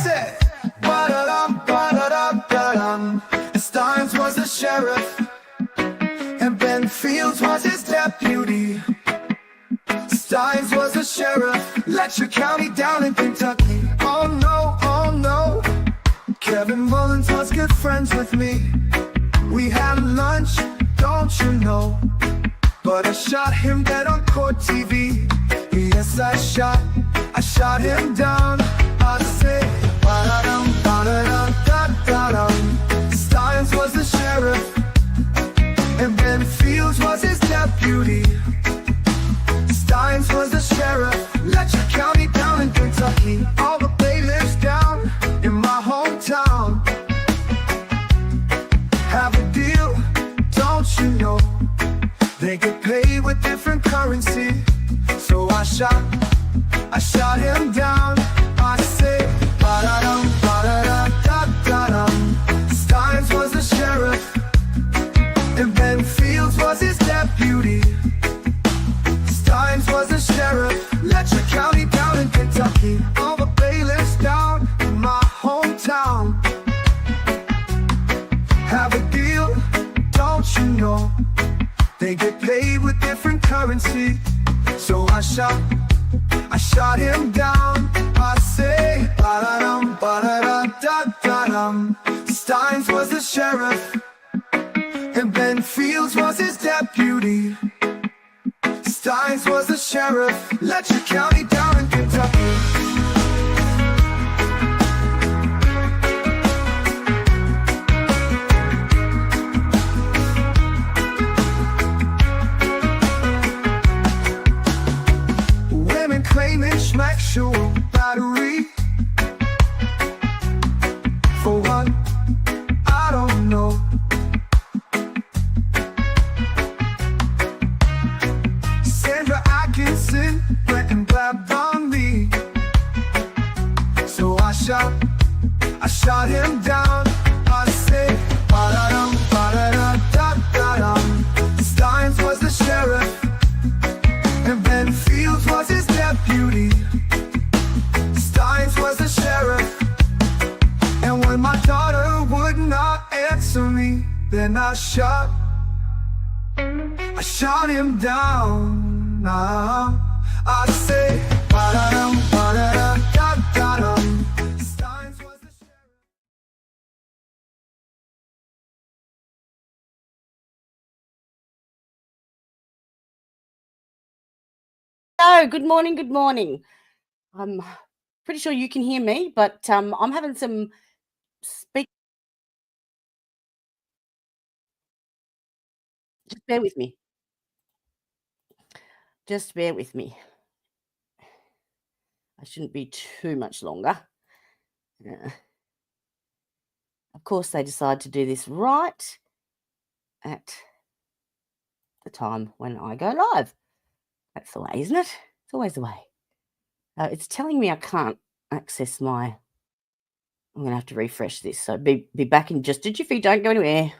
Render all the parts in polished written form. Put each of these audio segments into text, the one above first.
said, ba-da-dum, ba-da-dum, da-dum. Steins was the sheriff, and Ben Fields was his deputy. Steins was the sheriff, Letcher County down in Kentucky. Oh no, oh no, Kevin Mullins was good friends with me. We had lunch, don't you know? But I shot him dead on court TV. Yes, I shot him down. I say, ba-da-dum, ba-da-dum, da-da-dum. Steins was the sheriff, and Ben Fields was his deputy. Steins was the sheriff, Letcher County down in Kentucky. All the bailiffs down in my hometown have a deal, don't you know? They get paid with different currency. So I shot him down. I say, ba-da-dum, ba-da-dum, da-da-dum. Steins was the sheriff, and Ben Fields was his deputy. Steins was the sheriff, Letcher County down in Kentucky. All the bailiffs down in my hometown have a deal, don't you know? They get paid with different currency. So I shot him down. I say, ba-da-dum, ba-da-dum, da-da-dum. Steins was the sheriff, and Ben Fields was his deputy. Steins was the sheriff, Letcher County down in Kentucky. Women claiming sexual battery. For what? I don't know. Went and blabbed on me. So I shot him down. I say, ba-da-dum, ba-da-dum, da-da-dum. Steins was the sheriff, and Ben Fields was his deputy. Steins was the sheriff, and when my daughter would not answer me, then I shot him down. I say, ba-da-dum, ba-da-dum, da-da-dum. Steins was the sheriff. Hello, good morning, good morning. I'm pretty sure you can hear me, but I'm having some speak. Just bear with me. Just bear with me. I shouldn't be too much longer. Of course, they decide to do this right at the time when I go live. That's the way, isn't it? It's always the way. It's telling me I can't access my... I'm going to have to refresh this. So be back in just a jiffy. Don't go anywhere.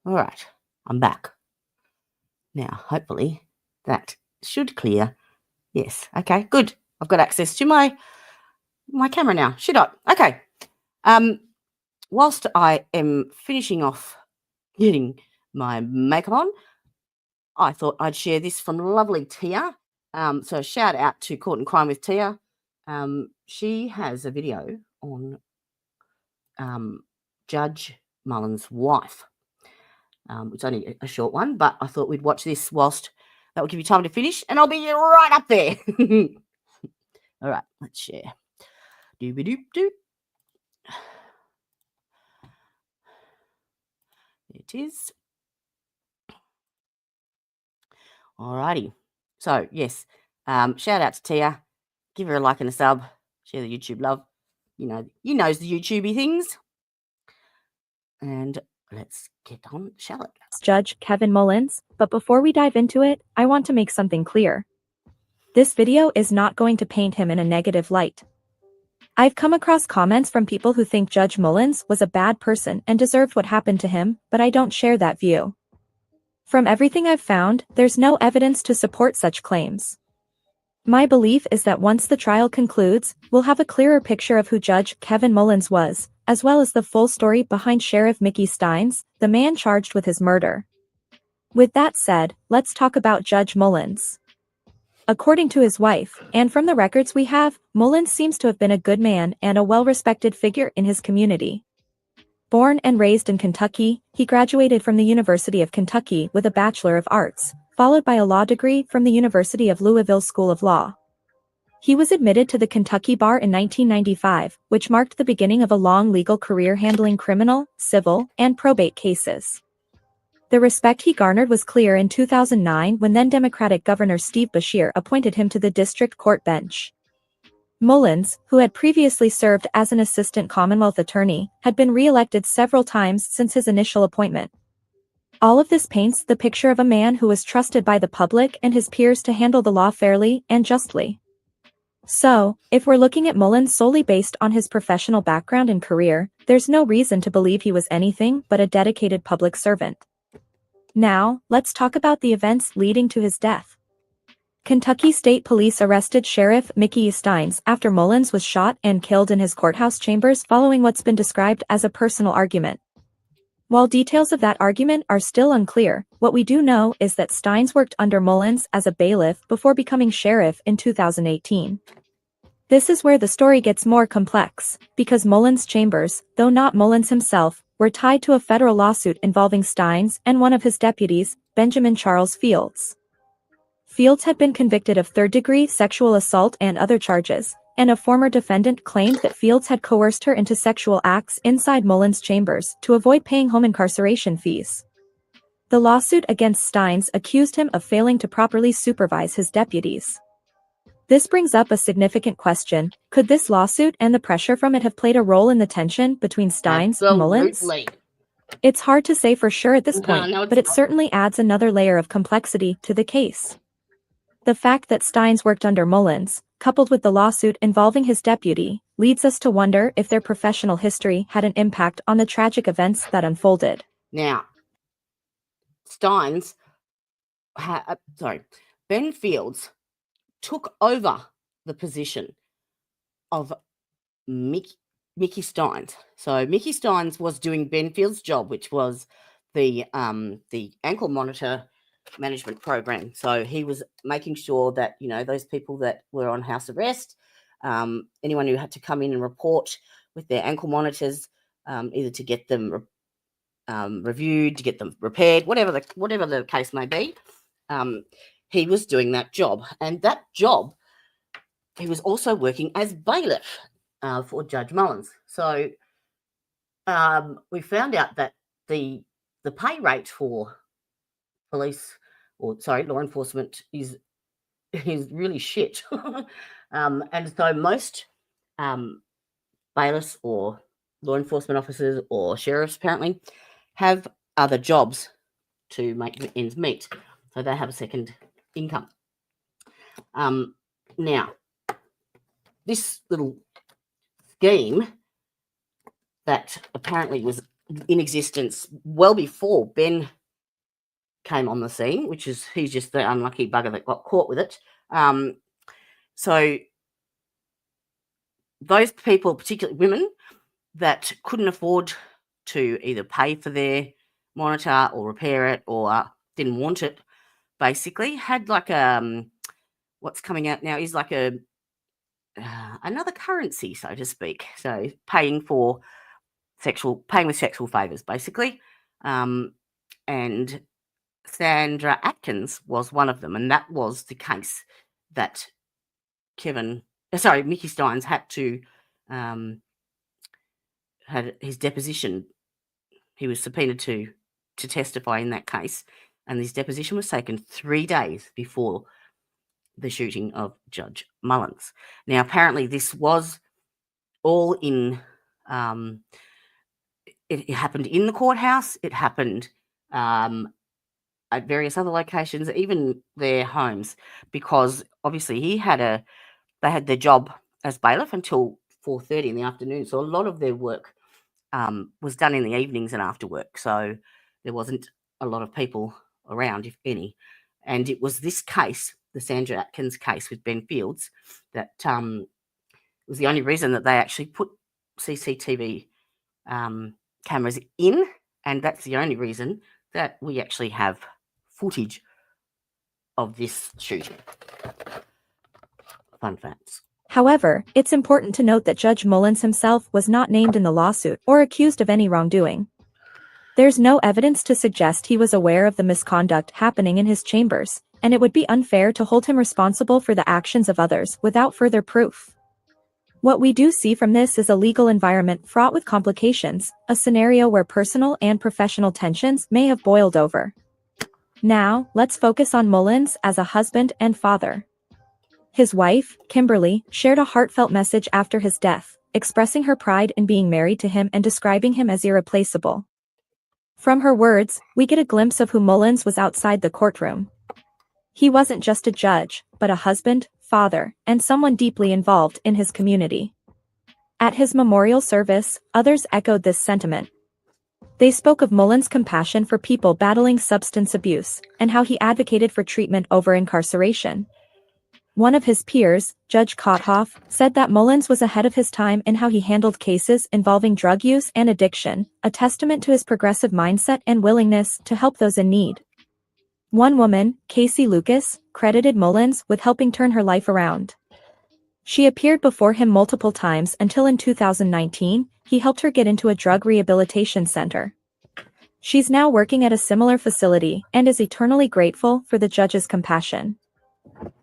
All right, I'm back. Now, hopefully that should clear. Yes, okay, good. I've got access to my camera now. Should I? Okay. Whilst I am finishing off getting my makeup on, I thought I'd share this from lovely Tia. So shout out to Court and Crime with Tia. She has a video on Judge Mullins' wife. It's only a short one, but I thought we'd watch this whilst that will give you time to finish, and I'll be right up there. All right, let's share. Doop-a-doop-doop. There it is. All righty. So, yes, shout out to Tia. Give her a like and a sub. Share the YouTube love. You know the YouTubey things. And let's get on, shall it? Judge Kevin Mullins, but before we dive into it, I want to make something clear. This video is not going to paint him in a negative light. I've come across comments from people who think Judge Mullins was a bad person and deserved what happened to him, but I don't share that view. From everything I've found, there's no evidence to support such claims. My belief is that once the trial concludes, we'll have a clearer picture of who Judge Kevin Mullins was, as well as the full story behind Sheriff Mickey Steins, the man charged with his murder. With that said, let's talk about Judge Mullins. According to his wife, and from the records we have, Mullins seems to have been a good man and a well-respected figure in his community. Born and raised in Kentucky, he graduated from the University of Kentucky with a Bachelor of Arts, followed by a law degree from the University of Louisville School of Law. He was admitted to the Kentucky bar in 1995, which marked the beginning of a long legal career handling criminal, civil, and probate cases. The respect he garnered was clear in 2009 when then-Democratic Governor Steve Beshear appointed him to the district court bench. Mullins, who had previously served as an assistant Commonwealth attorney, had been re-elected several times since his initial appointment. All of this paints the picture of a man who was trusted by the public and his peers to handle the law fairly and justly. So, if we're looking at Mullins solely based on his professional background and career, there's no reason to believe he was anything but a dedicated public servant. Now, let's talk about the events leading to his death. Kentucky State Police arrested Sheriff Mickey Steins after Mullins was shot and killed in his courthouse chambers following what's been described as a personal argument. While details of that argument are still unclear, what we do know is that Steins worked under Mullins as a bailiff before becoming sheriff in 2018. This is where the story gets more complex, because Mullins' chambers, though not Mullins himself, were tied to a federal lawsuit involving Steins and one of his deputies, Benjamin Charles Fields. Fields had been convicted of third-degree sexual assault and other charges, and a former defendant claimed that Fields had coerced her into sexual acts inside Mullins' chambers to avoid paying home incarceration fees. The lawsuit against Steins accused him of failing to properly supervise his deputies. This brings up a significant question: could this lawsuit and the pressure from it have played a role in the tension between Steins and Mullins? It's hard to say for sure at this point, but it certainly adds another layer of complexity to the case. The fact that Steins worked under Mullins, coupled with the lawsuit involving his deputy, leads us to wonder if their professional history had an impact on the tragic events that unfolded. Now, Steins, Ben Fields took over the position of Mickey Steins. So Mickey Steins was doing Ben Fields' job, which was the ankle monitor management program. So he was making sure that, those people that were on house arrest, anyone who had to come in and report with their ankle monitors, either to get them reviewed, to get them repaired, whatever the case may be, he was doing that job. And that job, he was also working as bailiff for Judge Mullins. So we found out that the pay rate for law enforcement is really shit. And so most bailiffs or law enforcement officers or sheriffs apparently have other jobs to make ends meet. So they have a second income. Now, this little scheme that apparently was in existence well before Ben came on the scene, he's just the unlucky bugger that got caught with it. So those people, particularly women, that couldn't afford to either pay for their monitor or repair it or didn't want it, basically had like what's coming out now is like another currency, so to speak. So paying with sexual favors, basically. And Sandra Atkins was one of them, and that was the case that Mickey Steins had to had his deposition. He was subpoenaed to testify in that case, and his deposition was taken 3 days before the shooting of Judge Mullins. Now, apparently this was all in, it happened in the courthouse. It happened at various other locations, even their homes, because obviously they had their job as bailiff until 4:30 in the afternoon. So a lot of their work was done in the evenings and after work. So there wasn't a lot of people around, if any. And it was this case, the Sandra Atkins case with Ben Fields, that was the only reason that they actually put CCTV cameras in. And that's the only reason that we actually have footage of this shooting. Fun facts. However, it's important to note that Judge Mullins himself was not named in the lawsuit or accused of any wrongdoing. There's no evidence to suggest he was aware of the misconduct happening in his chambers, and it would be unfair to hold him responsible for the actions of others without further proof. What we do see from this is a legal environment fraught with complications, a scenario where personal and professional tensions may have boiled over. Now, let's focus on Mullins as a husband and father. His wife, Kimberly, shared a heartfelt message after his death, expressing her pride in being married to him and describing him as irreplaceable. From her words, we get a glimpse of who Mullins was outside the courtroom. He wasn't just a judge, but a husband, father, and someone deeply involved in his community. At his memorial service, others echoed this sentiment. They spoke of Mullins' compassion for people battling substance abuse, and how he advocated for treatment over incarceration. One of his peers, Judge Kothoff, said that Mullins was ahead of his time in how he handled cases involving drug use and addiction, a testament to his progressive mindset and willingness to help those in need. One woman, Casey Lucas, credited Mullins with helping turn her life around. She appeared before him multiple times until in 2019, he helped her get into a drug rehabilitation center. She's now working at a similar facility and is eternally grateful for the judge's compassion.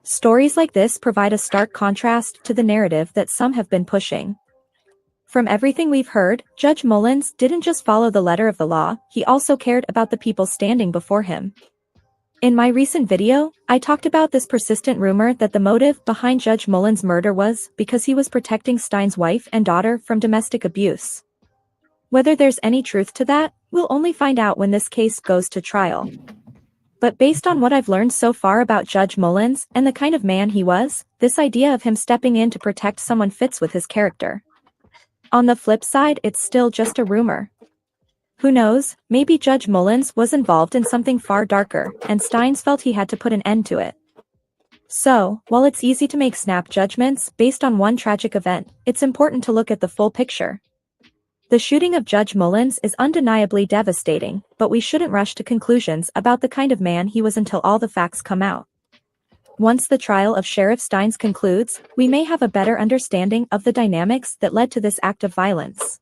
Stories like this provide a stark contrast to the narrative that some have been pushing. From everything we've heard, Judge Mullins didn't just follow the letter of the law, he also cared about the people standing before him. In my recent video, I talked about this persistent rumor that the motive behind Judge Mullins' murder was because he was protecting Stein's wife and daughter from domestic abuse. Whether there's any truth to that, we'll only find out when this case goes to trial. But based on what I've learned so far about Judge Mullins and the kind of man he was, this idea of him stepping in to protect someone fits with his character. On the flip side, it's still just a rumor. Who knows, maybe Judge Mullins was involved in something far darker, and Steins felt he had to put an end to it. So, while it's easy to make snap judgments based on one tragic event, it's important to look at the full picture. The shooting of Judge Mullins is undeniably devastating, but we shouldn't rush to conclusions about the kind of man he was until all the facts come out. Once the trial of Sheriff Steins concludes, we may have a better understanding of the dynamics that led to this act of violence.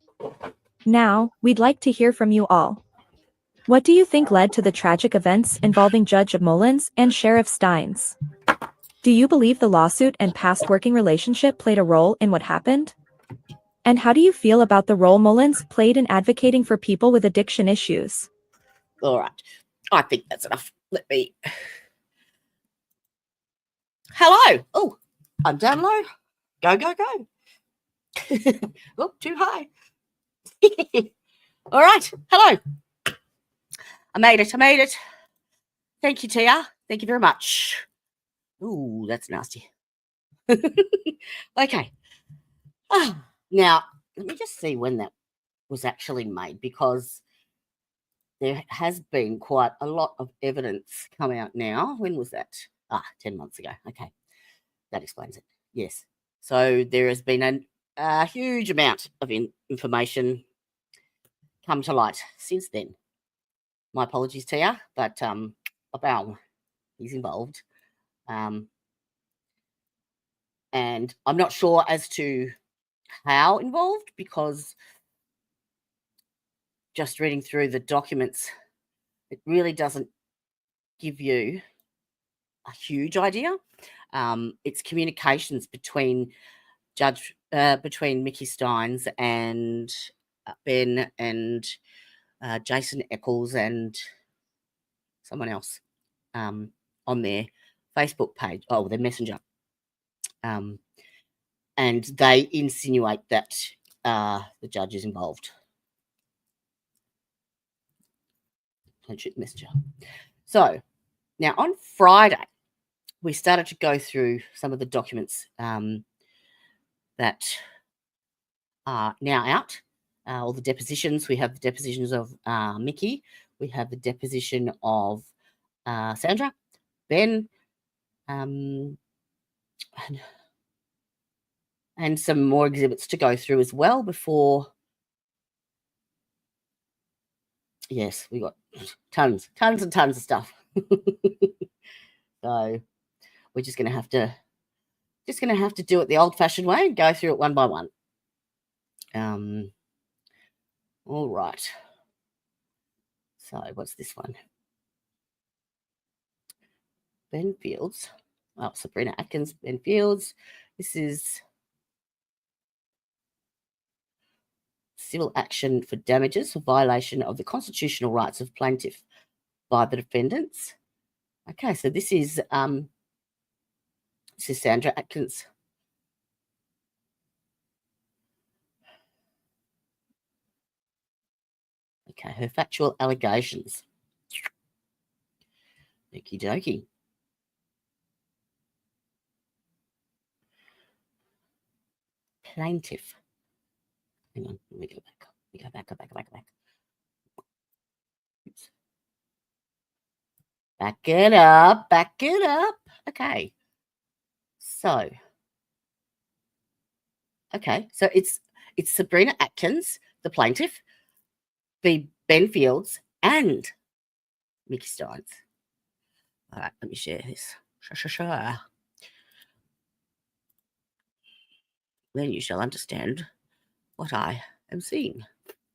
Now, we'd like to hear from you all. What do you think led to the tragic events involving Judge Mullins and Sheriff Steins? Do you believe the lawsuit and past working relationship played a role in what happened? And how do you feel about the role Mullins played in advocating for people with addiction issues? All right. I think that's enough. Let me... Hello. Oh, I'm down low. Go, go, go. Oh, too high. All right. Hello. I made it. Thank you, Tia. Thank you very much. Ooh, that's nasty. Okay. Now, let me just see when that was actually made, because there has been quite a lot of evidence come out now. When was that? 10 months ago. Okay. That explains it. Yes. So there has been a huge amount of information come to light since then. My apologies, Tia, but Abal, he's involved. And I'm not sure as to how involved, because just reading through the documents, it really doesn't give you a huge idea. It's communications between Mickey Steins and Ben and Jason Eccles and someone else on their Facebook page, their messenger. and they insinuate that the judge is involved. Messenger. So now on Friday, we started to go through some of the documents that are now out. All the depositions. We have the depositions of Mickey. We have the deposition of Sandra, Ben, and some more exhibits to go through as well before. Yes, we got tons and tons of stuff. So we're just going to have to do it the old-fashioned way and go through it one by one. All right. So what's this one? Ben Fields. Oh, Sabrina Atkins, Ben Fields. This is civil action for damages for violation of the constitutional rights of plaintiff by the defendants. Okay, so this is Sandra Atkins. Okay, her factual allegations. Okie dokie. Plaintiff. Hang on, let me go back. Go back. Oops. Back it up. Okay. So it's Sabrina Atkins, the plaintiff, the Ben Fields, and Mickey Steins. All right, let me share this. Then you shall understand what I am seeing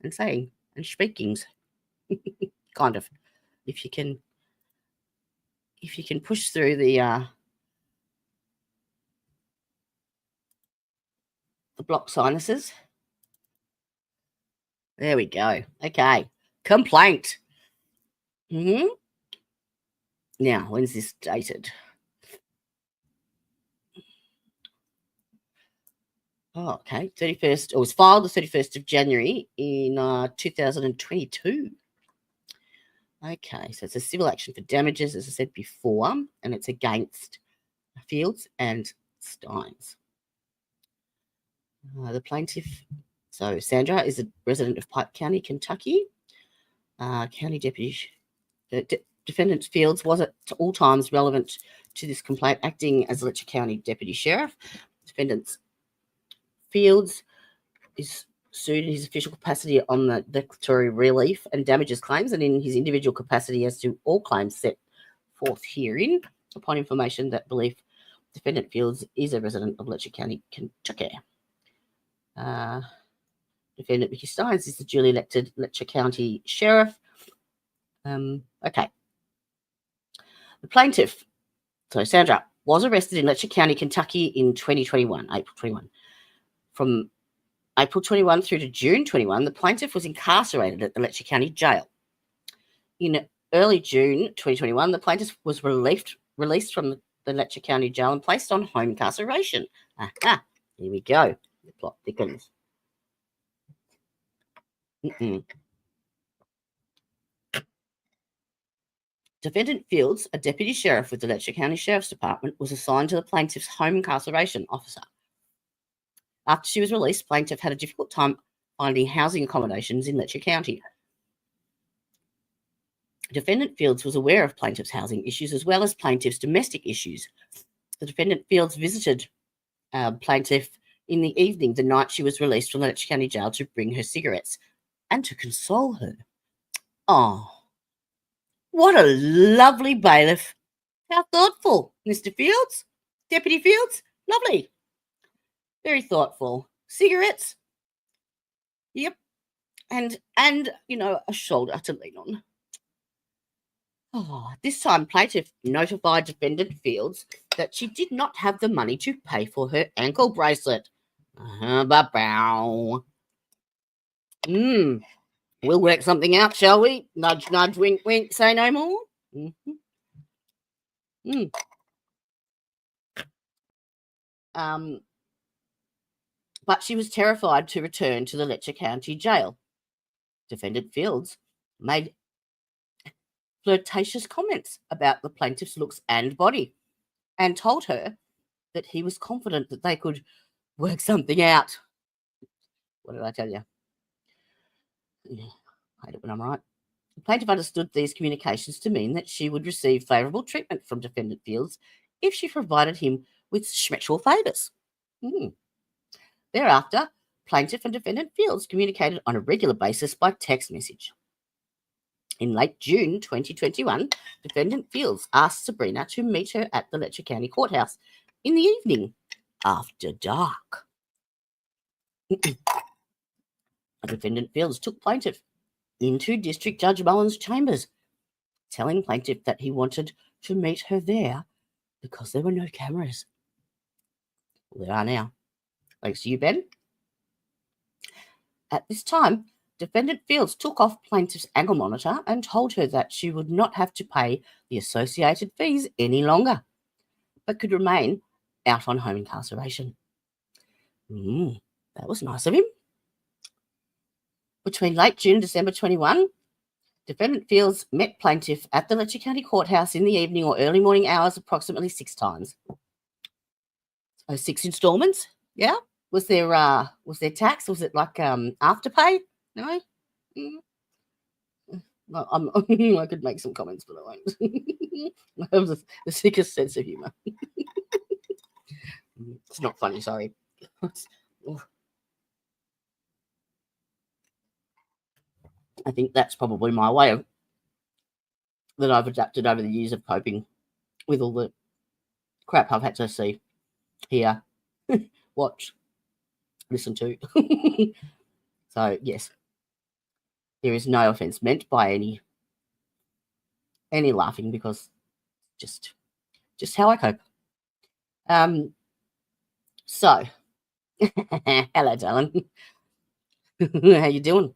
and saying and speaking. Kind of. If you can push through the block sinuses. There we go. Okay. Complaint. Now, when's this dated? Oh, okay. 31st. It was filed the 31st of January in 2022. Okay, so it's a civil action for damages, as I said before, and it's against Fields and Steins. The plaintiff, so Sandra, is a resident of Pike County, Kentucky. County deputy. Defendant Fields was at all times relevant to this complaint, acting as Letcher County Deputy Sheriff. Defendant Fields is sued in his official capacity on the declaratory relief and damages claims, and in his individual capacity as to all claims set forth herein, upon information that belief Defendant Fields is a resident of Letcher County, Kentucky. Defendant Mickey Steins is the duly elected Letcher County Sheriff. Okay. The plaintiff, so Sandra, was arrested in Letcher County, Kentucky in 2021, April 21. From April 21 through to June 21, the plaintiff was incarcerated at the Letcher County Jail. In early June 2021, the plaintiff was released from the Letcher County Jail and placed on home incarceration. Here we go. The plot thickens. Defendant Fields, a deputy sheriff with the Letcher County Sheriff's Department, was assigned to the plaintiff's home incarceration officer. After she was released, plaintiff had a difficult time finding housing accommodations in Letcher County. Defendant Fields was aware of plaintiff's housing issues as well as plaintiff's domestic issues. The defendant Fields visited plaintiff in the evening, the night she was released from the Letcher County Jail, to bring her cigarettes and to console her. Oh, what a lovely bailiff. How thoughtful, Mr. Fields. Deputy Fields, lovely. Very thoughtful. Cigarettes. Yep. And a shoulder to lean on. Oh, this time plaintiff notified defendant Fields that she did not have the money to pay for her ankle bracelet. We'll work something out, shall we? Nudge, nudge, wink, wink, say no more. but she was terrified to return to the Letcher County Jail. Defendant Fields made flirtatious comments about the plaintiff's looks and body and told her that he was confident that they could work something out. What did I tell you? Yeah, I hate it when I'm right. The plaintiff understood these communications to mean that she would receive favourable treatment from Defendant Fields if she provided him with sexual favours. Thereafter, plaintiff and Defendant Fields communicated on a regular basis by text message. In late June 2021, Defendant Fields asked Sabrina to meet her at the Letcher County Courthouse in the evening after dark. Defendant Fields took plaintiff into District Judge Mullins' chambers, telling plaintiff that he wanted to meet her there because there were no cameras. Well, there are now. Thanks to you, Ben. At this time, Defendant Fields took off plaintiff's ankle monitor and told her that she would not have to pay the associated fees any longer, but could remain out on home incarceration. That was nice of him. Between late June and December 21, Defendant Fields met plaintiff at the Letcher County Courthouse in the evening or early morning hours approximately 6 times. So 6 installments, yeah? Was there tax? Was it like afterpay? No? Well, I could make some comments, but I won't. I have the sickest sense of humour. It's not funny, sorry. I think that's probably my way that I've adapted over the years of coping with all the crap I've had to see, hear, watch, listen to. So, yes, there is no offence meant by any laughing, because just how I cope. So, hello, darling. How you doing?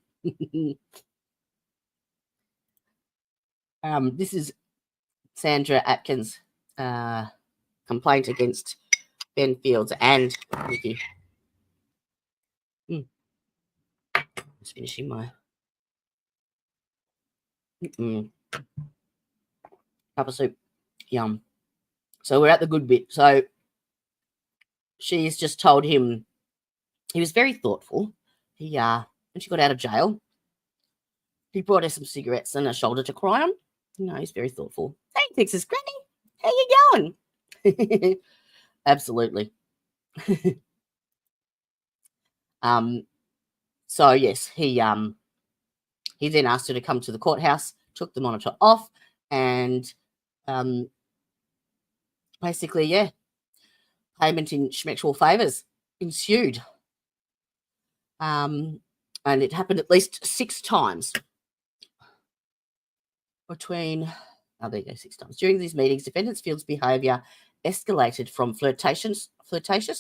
This is Sandra Atkins' complaint against Ben Fields and Nikki. Just finishing my cup of soup. Yum. So we're at the good bit. So she's just told him he was very thoughtful. He when she got out of jail, he brought her some cigarettes and a shoulder to cry on. He's very thoughtful. Hey, Texas Granny, how you going? Absolutely. So yes, he then asked her to come to the courthouse, took the monitor off, and basically, payment in schmexual favours ensued. And it happened at least 6 times. There you go, 6 times. During these meetings, Defendant Fields' behaviour escalated from flirtatious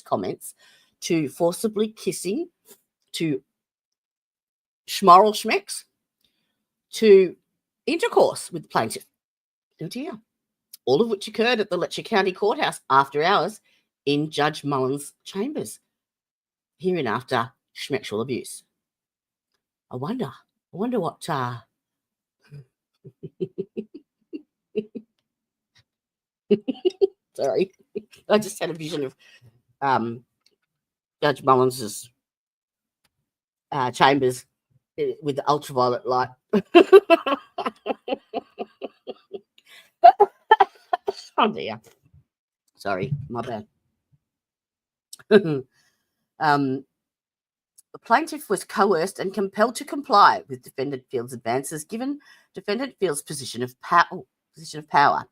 comments to forcibly kissing, to schmoral schmecks, to intercourse with the plaintiff. Oh dear. All of which occurred at the Letcher County Courthouse after hours in Judge Mullins' chambers, hereinafter schmexual abuse. I wonder what sorry, I just had a vision of Judge Mullins' chambers with the ultraviolet light. Oh dear. Sorry, my bad. The plaintiff was coerced and compelled to comply with Defendant Fields' advances, given Defendant Fields' position of power.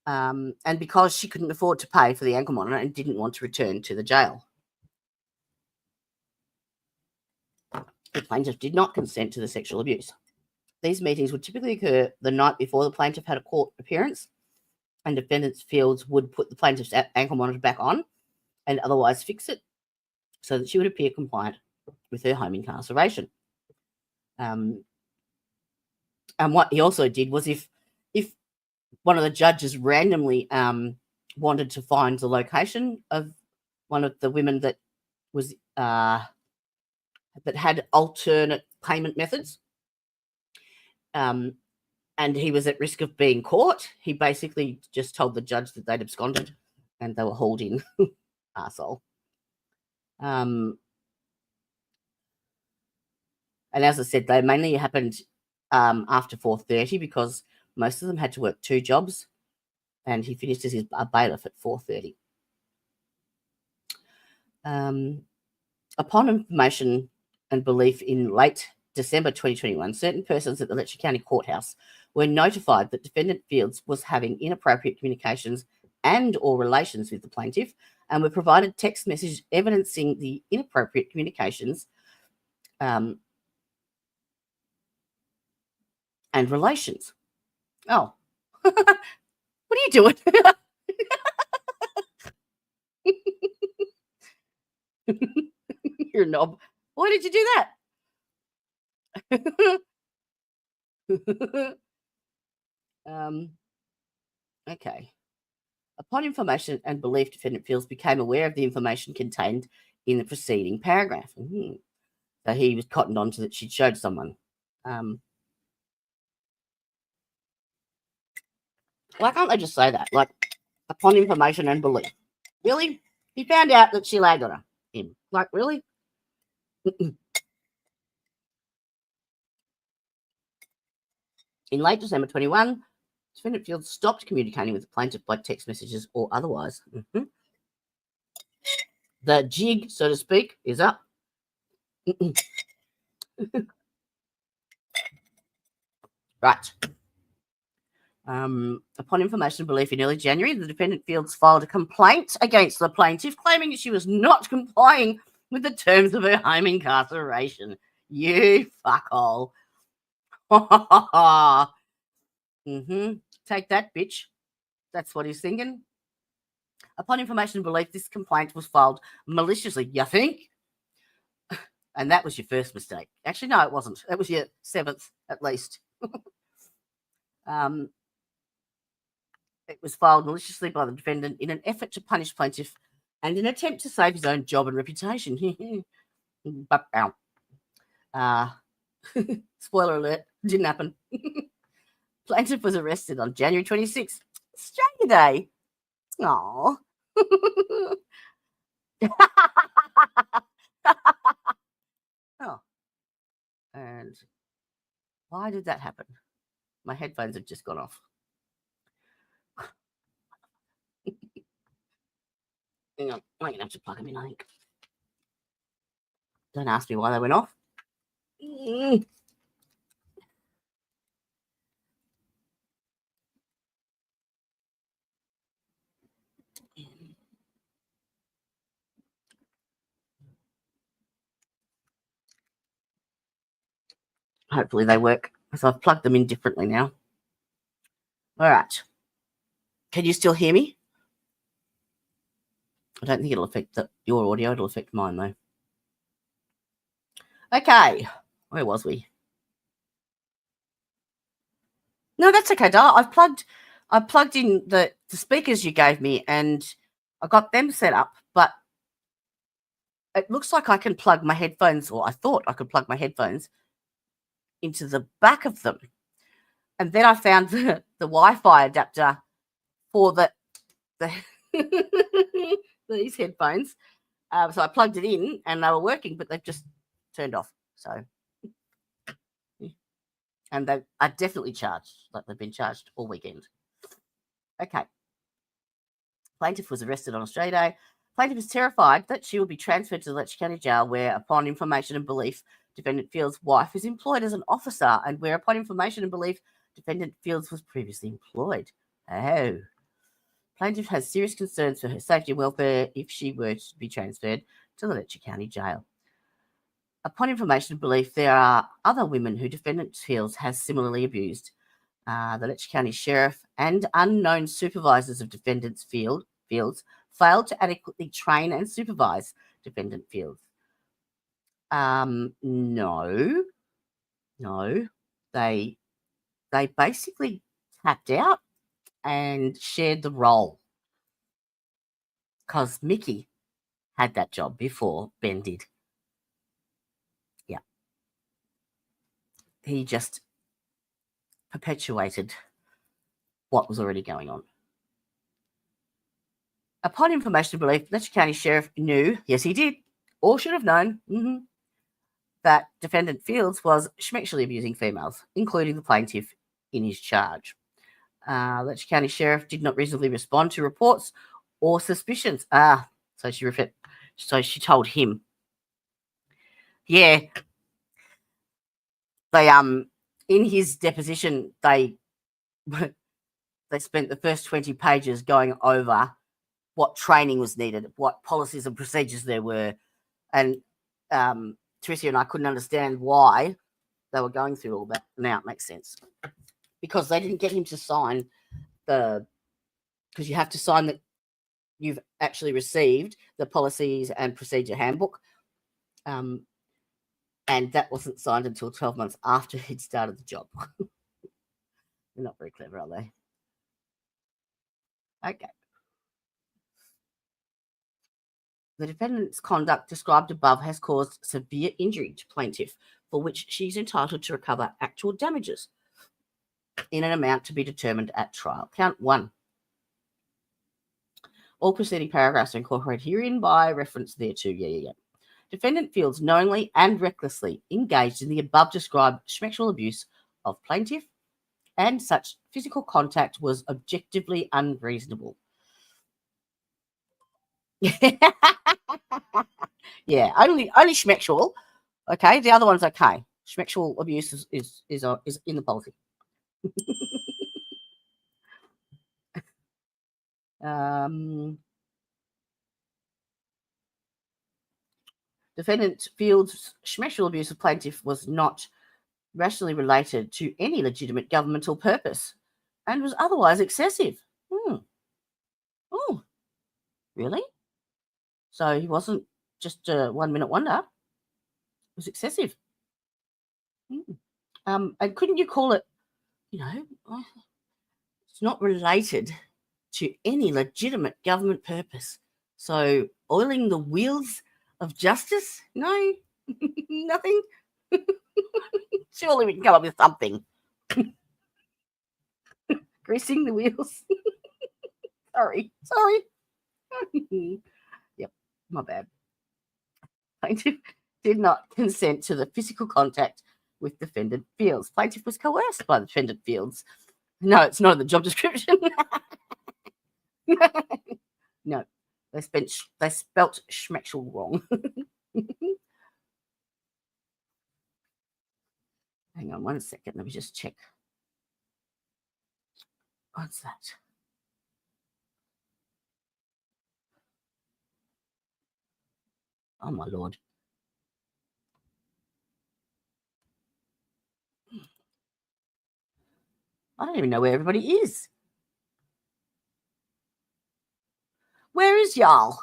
And because she couldn't afford to pay for the ankle monitor and didn't want to return to the jail. The plaintiff did not consent to the sexual abuse. These meetings would typically occur the night before the plaintiff had a court appearance, and Defendant Fields would put the plaintiff's ankle monitor back on and otherwise fix it so that she would appear compliant with her home incarceration. And what he also did was, if one of the judges randomly wanted to find the location of one of the women that was that had alternate payment methods, and he was at risk of being caught. He basically just told the judge that they'd absconded and they were hauled in. Arsehole. And as I said, they mainly happened after 4:30 because most of them had to work 2 jobs, and he finished as his bailiff at 4:30. Upon information and belief in late December 2021, certain persons at the Letcher County Courthouse were notified that defendant Fields was having inappropriate communications and or relations with the plaintiff, and were provided text message evidencing the inappropriate communications and relations. Oh, what are you doing? You're a knob. Why did you do that? Okay. Upon information and belief, defendant Fields became aware of the information contained in the preceding paragraph. So he was cottoned on to that she'd showed someone. Why can't they just say that? Like, upon information and belief. Really? He found out that she lagged on him. Like, really? In late December 21, defendant Fields stopped communicating with the plaintiff by text messages or otherwise. The jig, so to speak, is up. Right. Upon information and belief in early January, the defendant Fields filed a complaint against the plaintiff, claiming that she was not complying with the terms of her home incarceration. You fuckhole. Take that, bitch. That's what he's thinking. Upon information and belief, this complaint was filed maliciously, you think? And that was your first mistake. Actually, no, it wasn't. That was your 7th, at least. It was filed maliciously by the defendant in an effort to punish plaintiff and an attempt to save his own job and reputation. Spoiler alert, didn't happen. Plaintiff was arrested on January 26th, Australia Day. Aww. Oh. And why did that happen? My headphones have just gone off. Hang on, I'm going to have to plug them in, I think. Don't ask me why they went off. Hopefully they work, because I've plugged them in differently now. All right. Can you still hear me? I don't think it'll affect your audio. It'll affect mine, though. Okay. Where was we? No, that's okay, Dar. I plugged in the speakers you gave me, and I got them set up, but it looks like I can plug my headphones, or I thought I could plug my headphones into the back of them. And then I found the Wi-Fi adapter for these headphones. So I plugged it in and they were working, but they've just turned off. So, and they are definitely charged, like they've been charged all weekend. Okay. Plaintiff was arrested on Australia Day. Plaintiff is terrified that she will be transferred to the Letcher County Jail, where, upon information and belief, defendant Fields' wife is employed as an officer, and where, upon information and belief, defendant Fields was previously employed. Oh. Plaintiff has serious concerns for her safety and welfare if she were to be transferred to the Letcher County Jail. Upon information and belief, there are other women who defendant Fields has similarly abused. The Letcher County Sheriff and unknown supervisors of defendant Fields failed to adequately train and supervise defendant Fields. No. They basically tapped out and shared the role, because Mickey had that job before Ben did. Yeah. He just perpetuated what was already going on. Upon information of belief, Letcher County Sheriff knew, yes he did, or should have known, that defendant Fields was sexually abusing females, including the plaintiff in his charge. Letcher County Sheriff did not reasonably respond to reports or suspicions. So she told him. Yeah. They in his deposition they spent the first 20 pages going over what training was needed, what policies and procedures there were, and Tricia and I couldn't understand why they were going through all that. Now it makes sense. Because they didn't get him to sign because you have to sign that you've actually received the policies and procedure handbook. And that wasn't signed until 12 months after he'd started the job. They're not very clever, are they? Okay. The defendant's conduct described above has caused severe injury to plaintiff, for which she's entitled to recover actual damages in an amount to be determined at trial. Count 1. All preceding paragraphs are incorporated herein by reference thereto. Yeah. Defendant Fields knowingly and recklessly engaged in the above described sexual abuse of plaintiff, and such physical contact was objectively unreasonable. Yeah, only schmexual. Okay, the other one's okay. Schmexual abuse is in the policy. Defendant Fields' sexual abuse of plaintiff was not rationally related to any legitimate governmental purpose and was otherwise excessive. Oh, really? So he wasn't just a 1 minute wonder. It was excessive. And couldn't you call it, it's not related to any legitimate government purpose. So oiling the wheels of justice? No, nothing. Surely we can come up with something. Greasing the wheels. Sorry. Yep, my bad. Plaintiff did not consent to the physical contact with defendant Fields. Plaintiff was coerced by defendant Fields. No, it's not in the job description. No, they spelt schmexual wrong. Hang on 1 second. Let me just check. What's that? Oh, my Lord. I don't even know where everybody is. Where is y'all?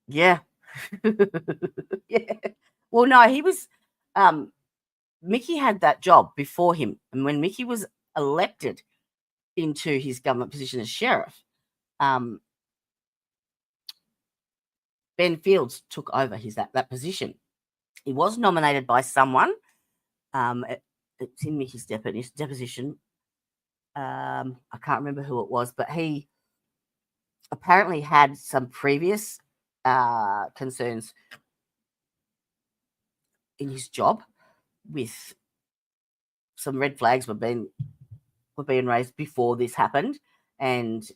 Yeah. Yeah. Well, no, he was Mickey had that job before him. And when Mickey was elected into his government position as sheriff, Ben Fields took over that position. He was nominated by someone. It's in Mickey's deposition. I can't remember who it was, but he apparently had some previous concerns in his job with some red flags were being raised before this happened, and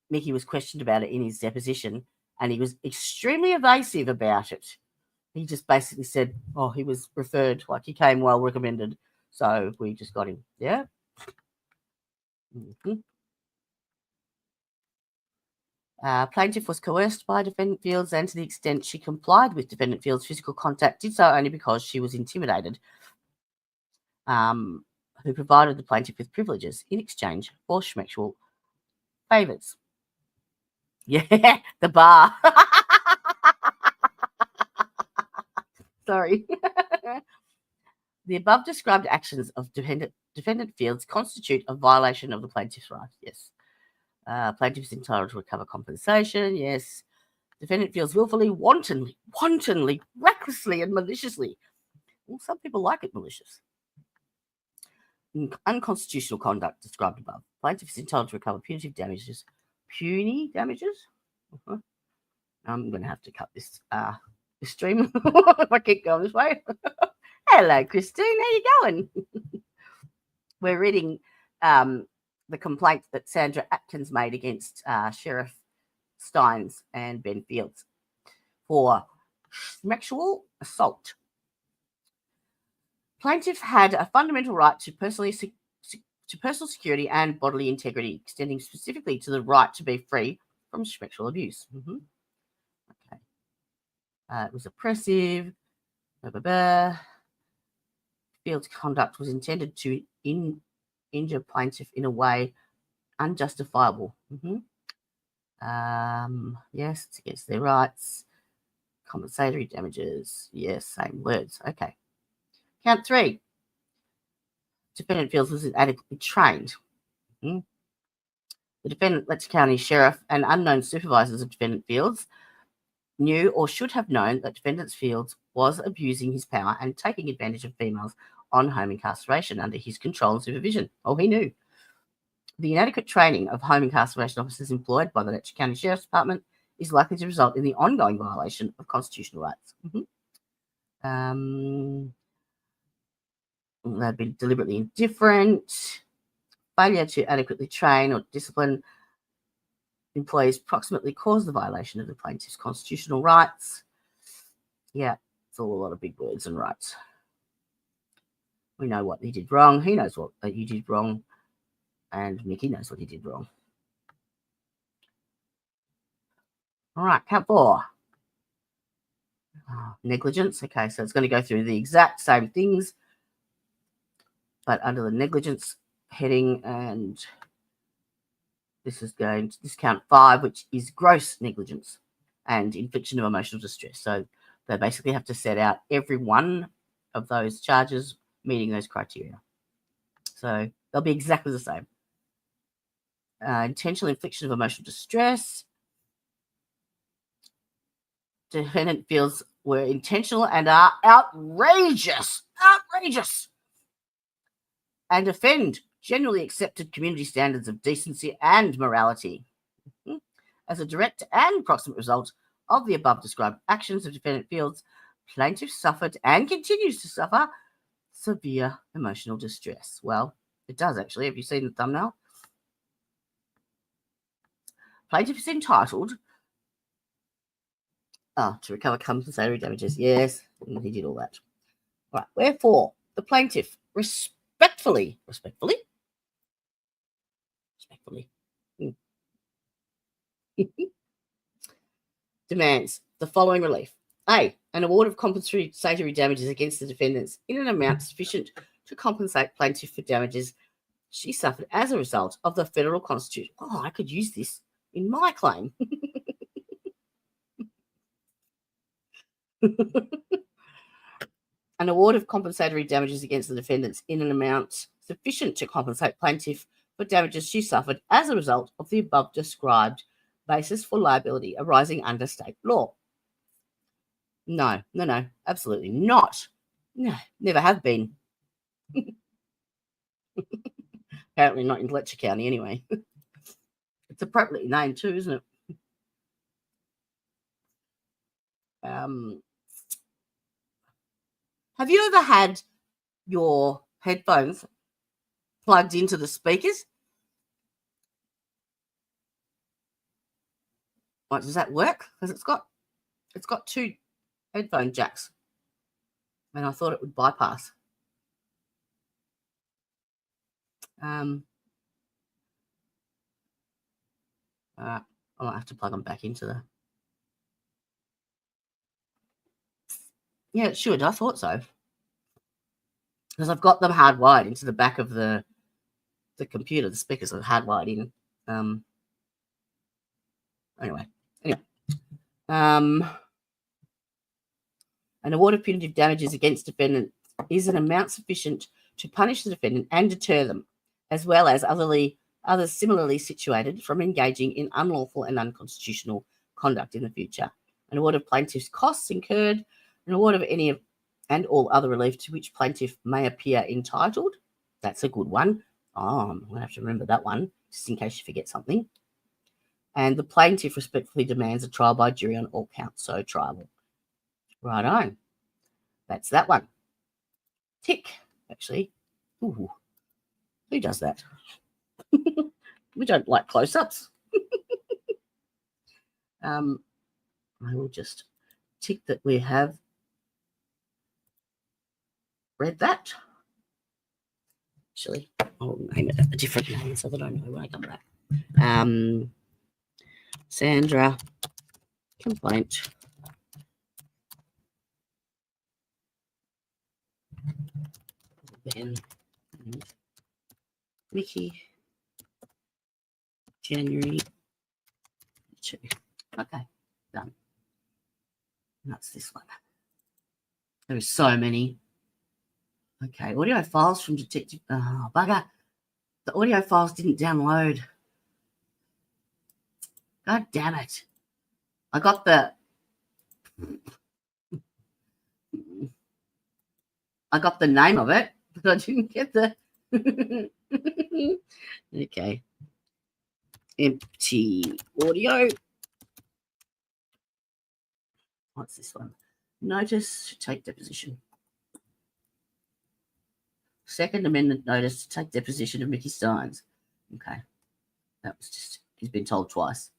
Mickey was questioned about it in his deposition, and he was extremely evasive about it. He just basically said, "Oh, he was referred, like he came well recommended, so we just got him." Yeah. Plaintiff was coerced by defendant Fields, and to the extent she complied with defendant Fields' physical contact, did so only because she was intimidated. Who provided the plaintiff with privileges in exchange for sexual favours. Yeah, the bar. Sorry. The above described actions of defendant Fields constitute a violation of the plaintiff's rights. Yes. Plaintiff is entitled to recover compensation. Yes. Defendant Fields willfully, wantonly, recklessly, and maliciously. Well, some people like it malicious. Unconstitutional conduct described above. Plaintiff is entitled to recover punitive damages. Puny damages? Uh-huh. I'm going to have to cut this stream if I keep going this way. Hello, Christine. How you going? We're reading the complaint that Sandra Atkins made against Sherriff, Steins and Ben Fields for sexual assault. Plaintiff had a fundamental right to personal security and bodily integrity, extending specifically to the right to be free from sexual abuse. Mm-hmm. Okay. It was oppressive. Fields' conduct was intended to injure plaintiff in a way unjustifiable. Mm-hmm. Yes, it's against their rights. Compensatory damages. Yes, same words. Okay. Count 3. Defendant Fields was inadequately trained. Mm-hmm. The defendant, Letcher County Sheriff, and unknown supervisors of defendant Fields knew or should have known that defendant Fields was abusing his power and taking advantage of females on home incarceration under his control and supervision. Oh, he knew. The inadequate training of home incarceration officers employed by the Letcher County Sheriff's Department is likely to result in the ongoing violation of constitutional rights. Mm-hmm. They've been deliberately indifferent. Failure to adequately train or discipline employees proximately caused the violation of the plaintiff's constitutional rights. Yeah, it's all a lot of big words and rights. We know what he did wrong. He knows what you did wrong. And Mickey knows what he did wrong. All right, count 4. Negligence. Okay, so it's going to go through the exact same things, but under the negligence heading, and this is going to count 5, which is gross negligence and infliction of emotional distress. So they basically have to set out every one of those charges meeting those criteria. So they'll be exactly the same. Intentional infliction of emotional distress. Defendant Fields were intentional and are outrageous, and offend generally accepted community standards of decency and morality. As a direct and proximate result of the above described actions of defendant Fields, plaintiff suffered and continues to suffer severe emotional distress. Well, it does actually. Have you seen the thumbnail? Plaintiff is entitled to recover compensatory damages. Yes, he did all that. All right. Wherefore, the plaintiff respectfully demands the following relief. A, an award of compensatory damages against the defendants in an amount sufficient to compensate plaintiff for damages she suffered as a result of the federal constitution. Oh, I could use this in my claim. An award of compensatory damages against the defendants in an amount sufficient to compensate plaintiff for damages she suffered as a result of the above described basis for liability arising under state law. No, absolutely not. No, never have been. Apparently not in Letcher County anyway. It's appropriately named too, isn't it? Have you ever had your headphones plugged into the speakers? Like, does that work? Because it's got 2 headphone jacks, and I thought it would bypass. I might have to plug them back into the. Yeah, it should. I thought so. Because I've got them hardwired into the back of the computer. The speakers are hardwired in. Anyway. An award of punitive damages against defendant is an amount sufficient to punish the defendant and deter them, as well as others similarly situated, from engaging in unlawful and unconstitutional conduct in the future. An award of plaintiff's costs incurred, an award of any of and all other relief to which plaintiff may appear entitled. That's a good one. Oh, I'm going to have to remember that one, just in case you forget something. And the plaintiff respectfully demands a trial by jury on all counts, so trial. Right on. That's that one. Tick, actually. Ooh, who does that? We don't like close-ups. I will just tick that we have read that. Actually, I'll name it a different name so that I know when I come back. Sandra, complaint. Ben and Mickey, January 2. Okay, done. That's this one. There are so many. Okay, audio files from Detective. Oh, bugger. The audio files didn't download. God damn it. I got the name of it, but I didn't get the okay. Empty audio. What's this one? Notice to take deposition. Second Amendment notice to take deposition of Mickey Steins. Okay. That was just, he's been told twice.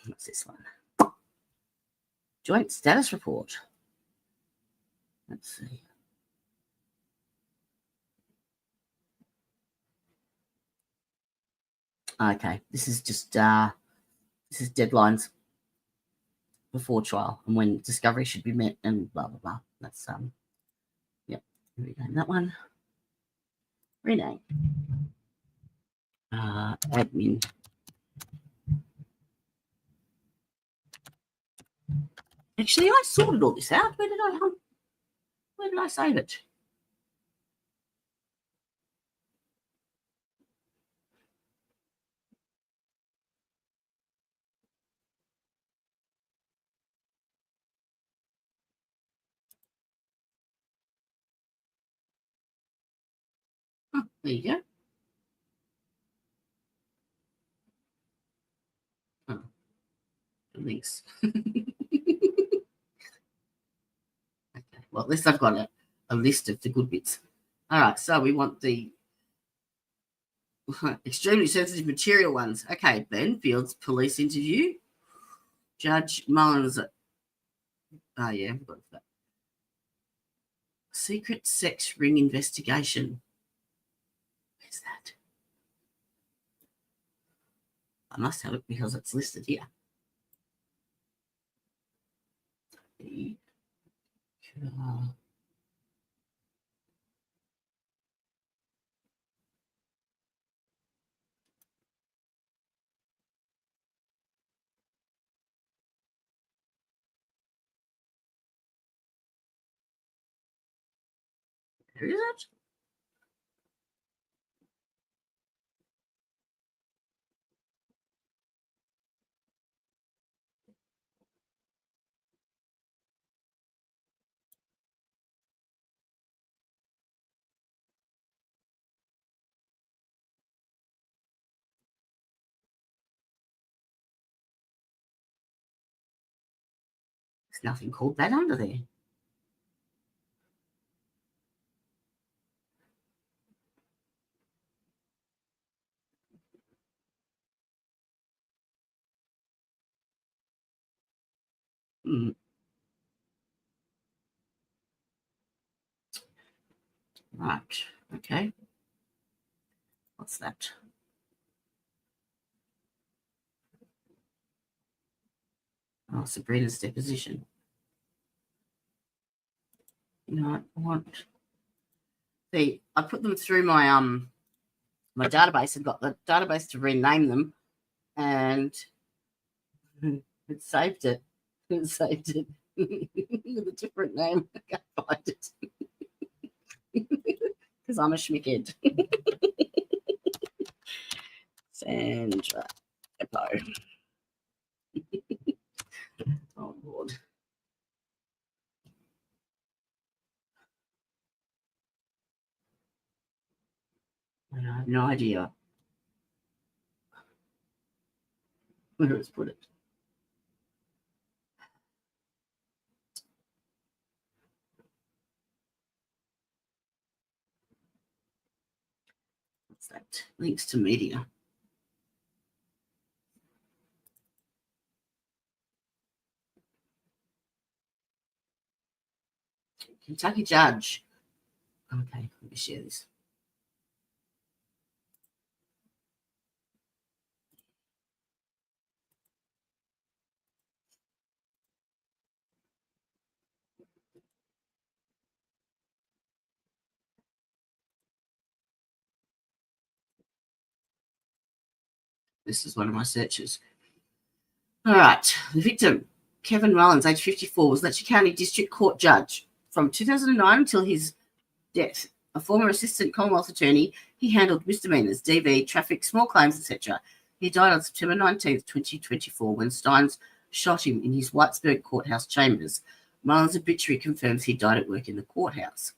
What's this one? Joint status report. Let's see. Okay, this is just this is deadlines before trial and when discovery should be met and blah blah blah. That's yep. Rename that one. Rename. Admin. Actually, I sorted all this out. Where did I save it? Oh, there you go. Oh, links. Okay, well, at least I've got a list of the good bits. All right, so we want the extremely sensitive material ones. Okay, Ben Fields police interview. Judge Mullins. Oh, yeah, we've got that. Secret sex ring investigation. Where's that? I must have it because it's listed here. There is it. There's nothing called that under there. Right. Okay. What's that? Oh, Sabrina's deposition. You know, I want. See, I put them through my my database and got the database to rename them, and it saved it. It saved it. with a different name. I can't find it. Because I'm a schmickhead. Sandra Depo. Oh, Lord. I have no idea where it's put it. What's that? Links to media. Kentucky judge. Okay, let me share this. This is one of my searches. All right. The victim, Kevin Mullins, age 54, was Letcher County District Court judge from 2009 until his death. A former assistant Commonwealth attorney, he handled misdemeanors, DV, traffic, small claims, etc. He died on September 19th, 2024, when Steins shot him in his Whitesburg courthouse chambers. Mullins' obituary confirms he died at work in the courthouse.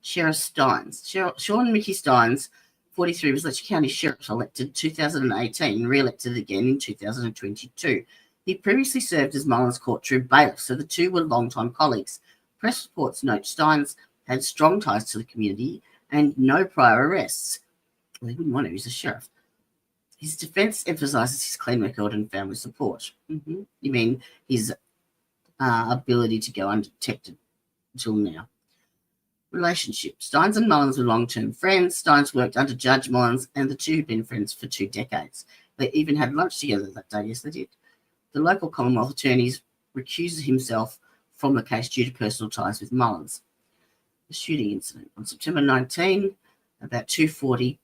Sheriff Steins. Sean Mickey Steins, 43, was Letcher County Sheriff, elected 2018 and re-elected again in 2022. He previously served as Mullins' courtroom bailiff, so the two were longtime colleagues. Press reports note Steins had strong ties to the community and no prior arrests. Well, he wouldn't want to, he's a sheriff. His defense emphasizes his clean record and family support. You mean his ability to go undetected until now. Relationship. Steins and Mullins were long-term friends. Steins worked under Judge Mullins, and the two had been friends for 2 decades. They even had lunch together that day. Yes, they did. The local Commonwealth attorneys recused himself from the case due to personal ties with Mullins. The shooting incident. On September 19, about 2:40,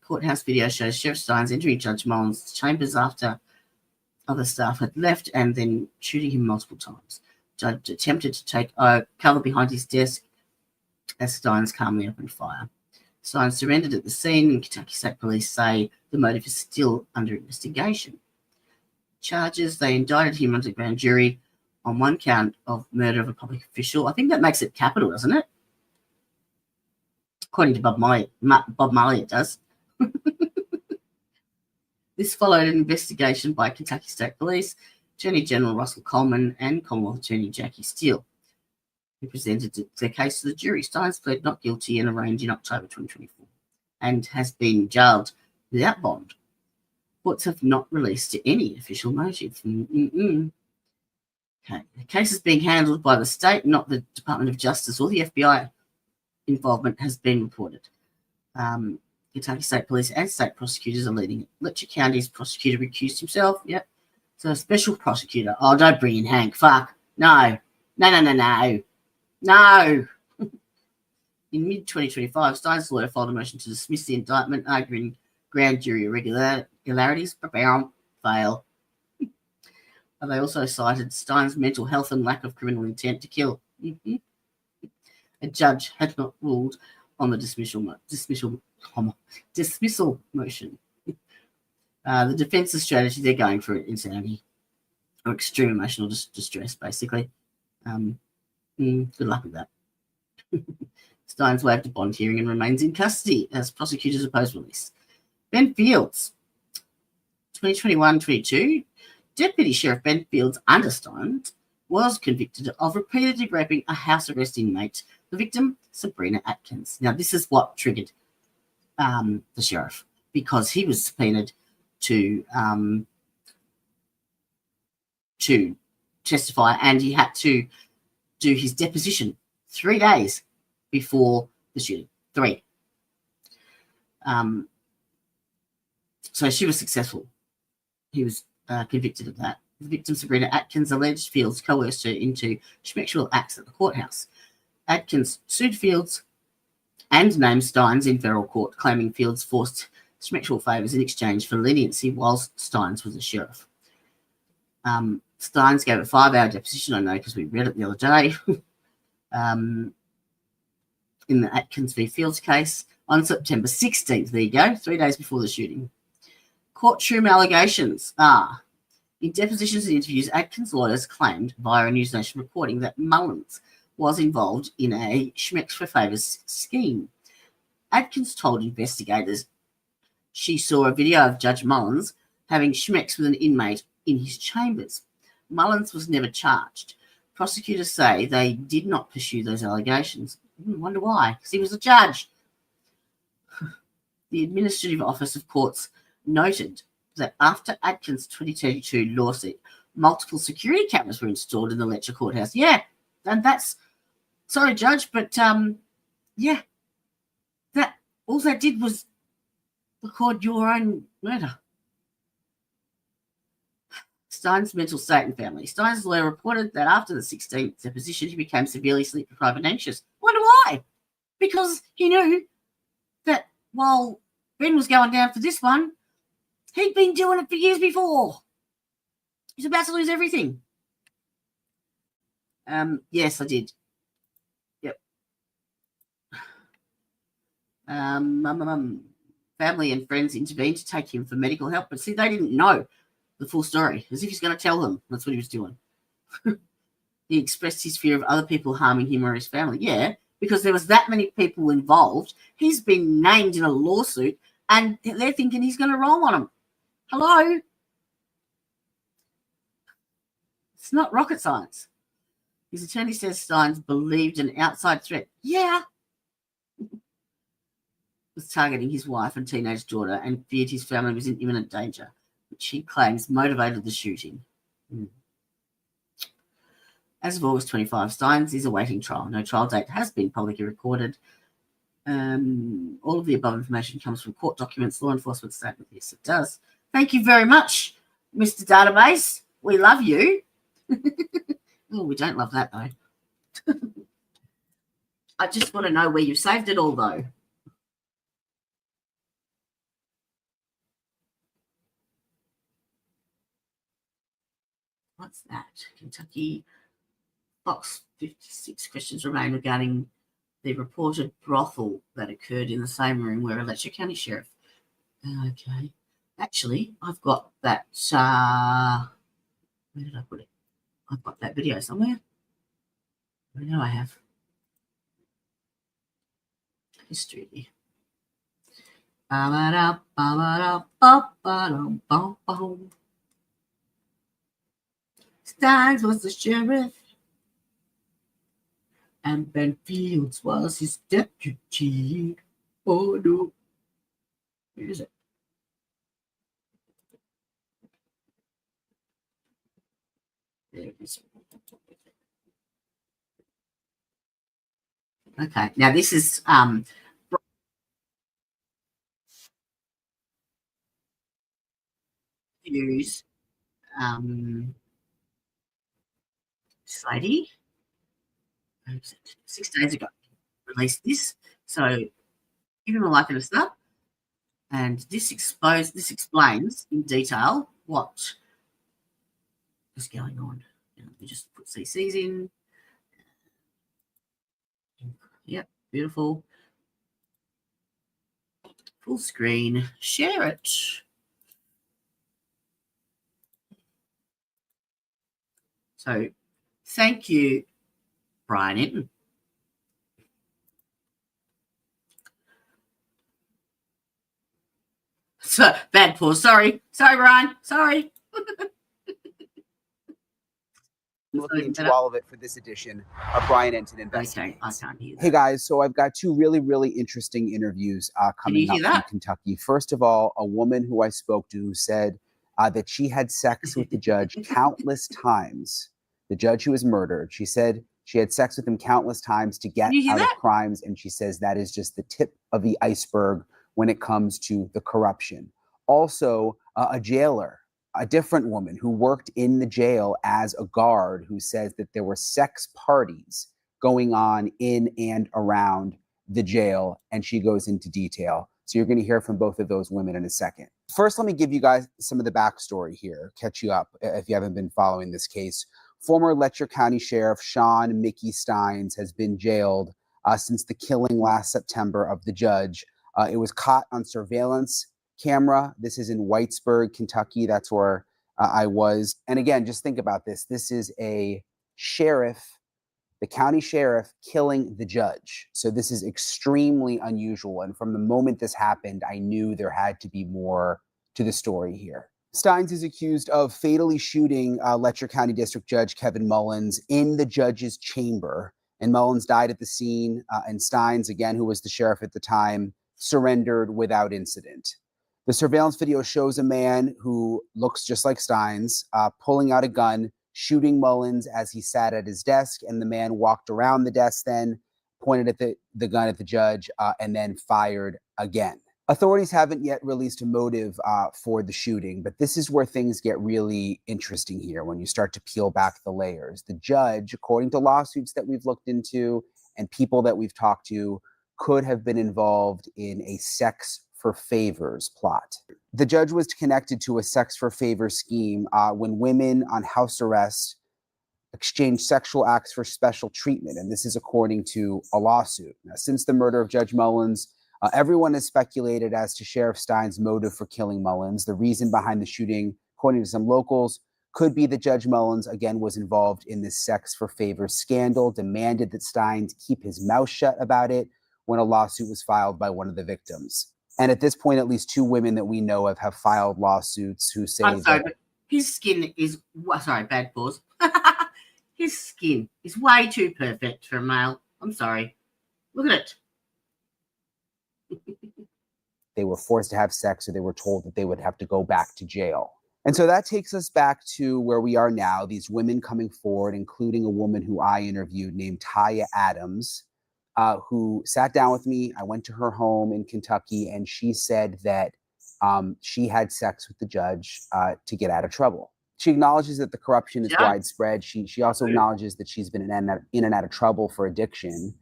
courthouse video shows Sheriff Steins entering Judge Mullins' chambers after other staff had left and then shooting him multiple times. Judge attempted to take cover behind his desk as Steins calmly opened fire. Steins surrendered at the scene, and Kentucky State Police say the motive is still under investigation. Charges, they indicted him under grand jury on 1 count of murder of a public official. I think that makes it capital, doesn't it? According to Bob Marley, it does. This followed an investigation by Kentucky State Police, Attorney General Russell Coleman, and Commonwealth Attorney Jackie Steele, who presented the case to the jury. Steins pled not guilty and arraigned in October 2024 and has been jailed without bond. Courts have not released any official motive. Okay. The case is being handled by the state, not the Department of Justice or the FBI. Involvement has been reported. Kentucky State Police and state prosecutors are leading it. Letcher County's prosecutor recused himself. Yep. So a special prosecutor. Oh, don't bring in Hank. Fuck. No. No. In mid-2025, Stein's lawyer filed a motion to dismiss the indictment, arguing grand jury irregularities. Fail. They also cited Stein's mental health and lack of criminal intent to kill. A judge had not ruled on the dismissal motion. The defense's strategy, they're going for insanity or extreme emotional distress, basically. Good luck with that. Steins waived a bond hearing and remains in custody as prosecutors oppose release. Ben Fields, 2021-22, Deputy Sheriff Ben Fields under Steins was convicted of repeatedly raping a house arrest inmate, the victim, Sabrina Atkins. Now, this is what triggered the sheriff, because he was subpoenaed to testify, and he had to do his deposition 3 days before the shooting. 3. So she was successful. He was convicted of that. The victim, Sabrina Atkins, alleged Fields coerced her into sexual acts at the courthouse. Atkins sued Fields and named Steins in federal court, claiming Fields forced sexual favours in exchange for leniency whilst Steins was a sheriff. Steins gave a 5-hour deposition, I know, because we read it the other day, in the Atkins v. Fields case on September 16th. There you go, 3 days before the shooting. Courtroom allegations are, in depositions and interviews, Atkins' lawyers claimed via a News Nation recording that Mullins was involved in a Schmecks for Favours scheme. Atkins told investigators she saw a video of Judge Mullins having Schmecks with an inmate in his chambers. Mullins was never charged. Prosecutors say they did not pursue those allegations. Wonder why? Because he was a judge. The Administrative Office of Courts noted that after Atkins' 2022 lawsuit, multiple security cameras were installed in the Letcher courthouse. Yeah, and that's, sorry, Judge, but yeah, that all that did was record your own murder. Stein's mental state and family. Stein's lawyer reported that after the 16th deposition, he became severely sleep-deprived and anxious. Wonder why? Because he knew that while Ben was going down for this one, he'd been doing it for years before. He's about to lose everything. Yes, I did. Yep. Family and friends intervened to take him for medical help, but see, they didn't know the full story, as if he's going to tell them. That's what he was doing. He expressed his fear of other people harming him or his family. Yeah, because there was that many people involved. He's been named in a lawsuit, and they're thinking he's going to roll on them. Hello? It's not rocket science. His attorney says Steins believed an outside threat. Yeah. Was targeting his wife and teenage daughter and feared his family was in imminent danger, which he claims motivated the shooting. As of August 25, Steins is awaiting trial. No trial date has been publicly recorded. All of the above information comes from court documents, law enforcement statement. Yes, it does. Thank you very much, Mr. Database. We love you. Oh, we don't love that, though. I just want to know where you saved it all, though. What's that? Kentucky Fox 56 questions remain regarding the reported brothel that occurred in the same room where a Letcher County Sheriff. Okay. Actually, I've got that. Where did I put it? I've got that video somewhere. I know I have. History. Steins was the sheriff, and Ben Fields was his deputy. Oh no. Where is it? There it is. Okay, now this is views Slady 6 days ago released this, so give him a like and a sub, and this explains in detail what is going on. Let me just put CCs in. Yep, beautiful. Full screen, share it. So thank you, Brian Enton. So bad pause. Sorry, Brian. Sorry. Looking into all of it for this edition of Brian Enton Investigates. Okay, I can't hear that. Hey guys, so I've got two really interesting interviews coming up from Kentucky. First of all, a woman who I spoke to who said that she had sex with the judge countless times. The judge who was murdered. She said she had sex with him countless times to get out of crimes, and she says that is just the tip of the iceberg when it comes to the corruption. Also, a jailer, a different woman who worked in the jail as a guard, who says that there were sex parties going on in and around the jail, and she goes into detail. So you're going to hear from both of those women in a second. First, let me give you guys some of the backstory here, catch you up if you haven't been following this case. Former Letcher County Sheriff Sean Mickey Steins has been jailed since the killing last September of the judge. It was caught on surveillance camera. This is in Whitesburg, Kentucky. That's where I was. And again, just think about this. This is a sheriff, the county sheriff, killing the judge. So this is extremely unusual. And from the moment this happened, I knew there had to be more to the story here. Steins is accused of fatally shooting Letcher County District Judge Kevin Mullins in the judge's chamber. And Mullins died at the scene. And Steins, again, who was the sheriff at the time, surrendered without incident. The surveillance video shows a man who looks just like Steins pulling out a gun, shooting Mullins as he sat at his desk, and the man walked around the desk then, pointed at the gun at the judge, and then fired again. Authorities haven't yet released a motive for the shooting, but this is where things get really interesting here when you start to peel back the layers. The judge, according to lawsuits that we've looked into and people that we've talked to, could have been involved in a sex for favors plot. The judge was connected to a sex for favors scheme when women on house arrest exchanged sexual acts for special treatment. And this is according to a lawsuit. Now, since the murder of Judge Mullins, everyone has speculated as to Sheriff Stein's motive for killing Mullins. The reason behind the shooting, according to some locals, could be that Judge Mullins, again, was involved in this sex for favors scandal, demanded that Stein keep his mouth shut about it when a lawsuit was filed by one of the victims. And at this point, at least 2 women that we know of have filed lawsuits who say I'm sorry, but his skin is, sorry, bad pause. His skin is way too perfect for a male. I'm sorry. Look at it. They were forced to have sex, or they were told that they would have to go back to jail. And so that takes us back to where we are now, these women coming forward, including a woman who I interviewed named Taya Adams, who sat down with me. I went to her home in Kentucky, and she said that she had sex with the judge to get out of trouble. She acknowledges that the corruption is widespread. She also acknowledges that she's been in and out of trouble for addiction,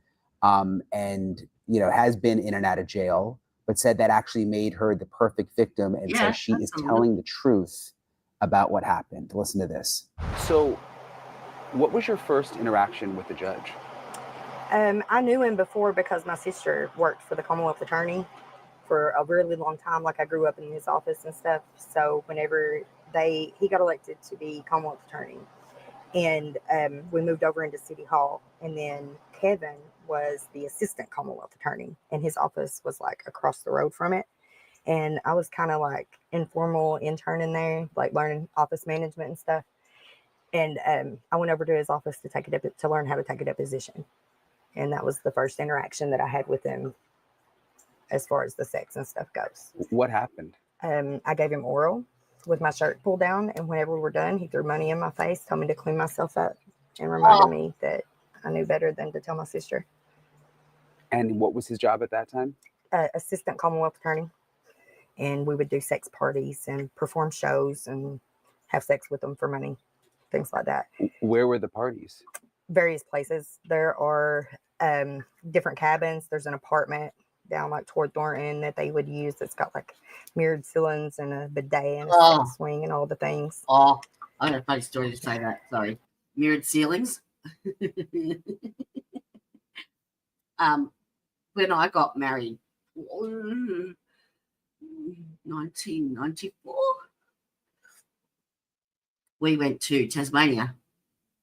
and has been in and out of jail, but said that actually made her the perfect victim, and says she is telling the truth about what happened. Listen to this. So, what was your first interaction with the judge? I knew him before because my sister worked for the Commonwealth Attorney for a really long time. Like, I grew up in his office and stuff. So whenever he got elected to be Commonwealth Attorney, and we moved over into City Hall, and then Kevin was the assistant Commonwealth Attorney, and his office was like across the road from it. And I was kind of like informal intern in there, like learning office management and stuff. And I went over to his office to learn how to take a deposition. And that was the first interaction that I had with him as far as the sex and stuff goes. What happened? I gave him oral with my shirt pulled down. And whenever we were done, he threw money in my face, told me to clean myself up, and reminded me that I knew better than to tell my sister. And what was his job at that time? Assistant Commonwealth Attorney. And we would do sex parties and perform shows and have sex with them for money, things like that. Where were the parties? Various places. There are different cabins. There's an apartment down like toward Thornton that they would use that's got like mirrored ceilings and a bidet and a sex swing and all the things. Oh, I got a funny story to say that. Sorry. Mirrored ceilings. When I got married, 1994, we went to Tasmania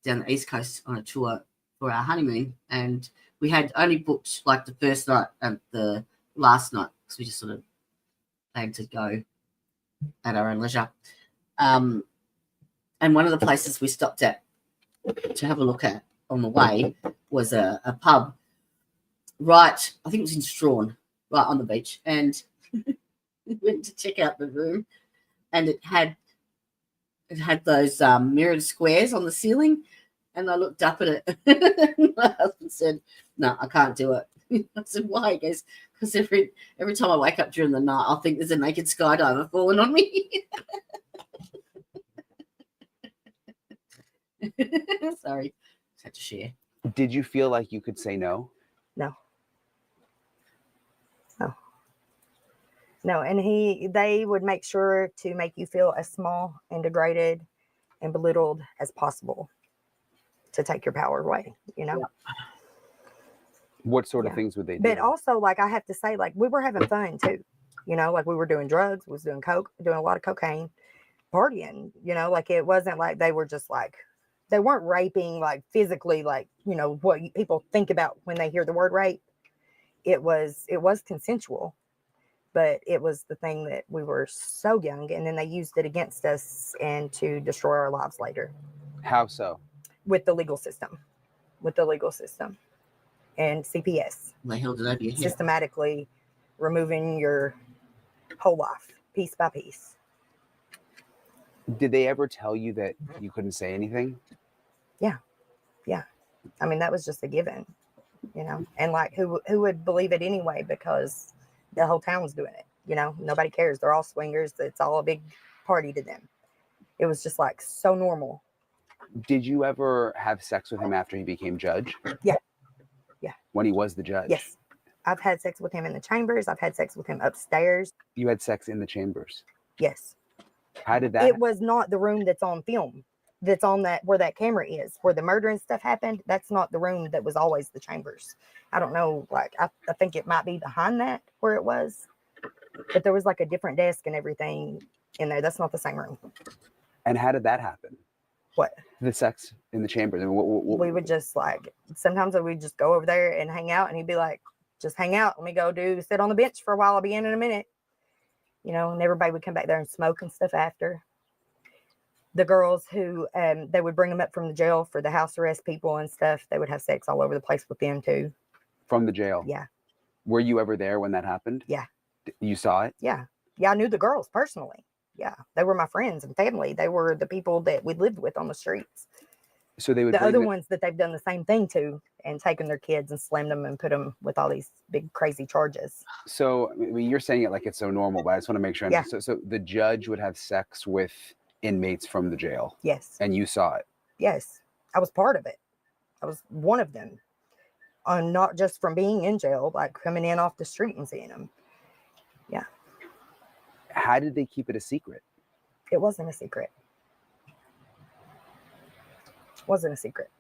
down the East Coast on a tour for our honeymoon, and we had only booked like the first night and the last night because we just sort of planned to go at our own leisure. And one of the places we stopped at to have a look at on the way was a pub right, I think it was in Strawn, right on the beach, and we went to check out the room, and it had those mirrored squares on the ceiling. And I looked up at it. My husband said, "No, I can't do it." I said, "Why?" He goes, "Because every time I wake up during the night, I'll think there's a naked skydiver falling on me." Sorry, just had to share. Did you feel like you could say no? No. No, and they would make sure to make you feel as small and degraded and belittled as possible to take your power away, you know? Yeah. What sort of things would they do? But also, like, I have to say, like, we were having fun too, you know, like we were doing drugs, was doing coke, doing a lot of cocaine, partying, you know, like it wasn't like they were just like, they weren't raping, like physically, like, you know, what people think about when they hear the word rape. It was consensual, but it was the thing that we were so young, and then they used it against us and to destroy our lives later. How so? With the legal system, and CPS. They held it over your head. Systematically removing your whole life, piece by piece. Did they ever tell you that you couldn't say anything? Yeah. I mean, that was just a given, you know, and like who would believe it anyway, because the whole town's doing it, you know, nobody cares. They're all swingers. It's all a big party to them. It was just like so normal. Did you ever have sex with him after he became judge? Yeah. When he was the judge? Yes. I've had sex with him in the chambers. I've had sex with him upstairs. You had sex in the chambers? Yes. How did that? It was not the room that's on film. That's on that where that camera is, where the murder and stuff happened. That's not the room that was always the chambers. I don't know, like I think it might be behind that where it was, but there was like a different desk and everything in there. That's not the same room. And how did that happen? What? The sex in the chambers. I mean, we would just like, sometimes we'd just go over there and hang out, and he'd be like, just hang out, let me go sit on the bench for a while, I'll be in a minute, you know. And everybody would come back there and smoke and stuff after. The girls who they would bring them up from the jail for the house arrest people and stuff, they would have sex all over the place with them too. From the jail? Yeah. Were you ever there when that happened? Yeah. You saw it? Yeah. I knew the girls personally. Yeah, they were my friends and family. They were the people that we lived with on the streets. So they would the other ones that they've done the same thing to, and taken their kids and slammed them and put them with all these big crazy charges. So I mean, you're saying it like it's so normal, but I just want to make sure. Yeah. So the judge would have sex with inmates from the jail. Yes. And you saw it. Yes, I was part of it. I was one of them. Not just from being in jail, like coming in off the street and seeing them. Yeah. How did they keep it a secret? It wasn't a secret. Wasn't a secret.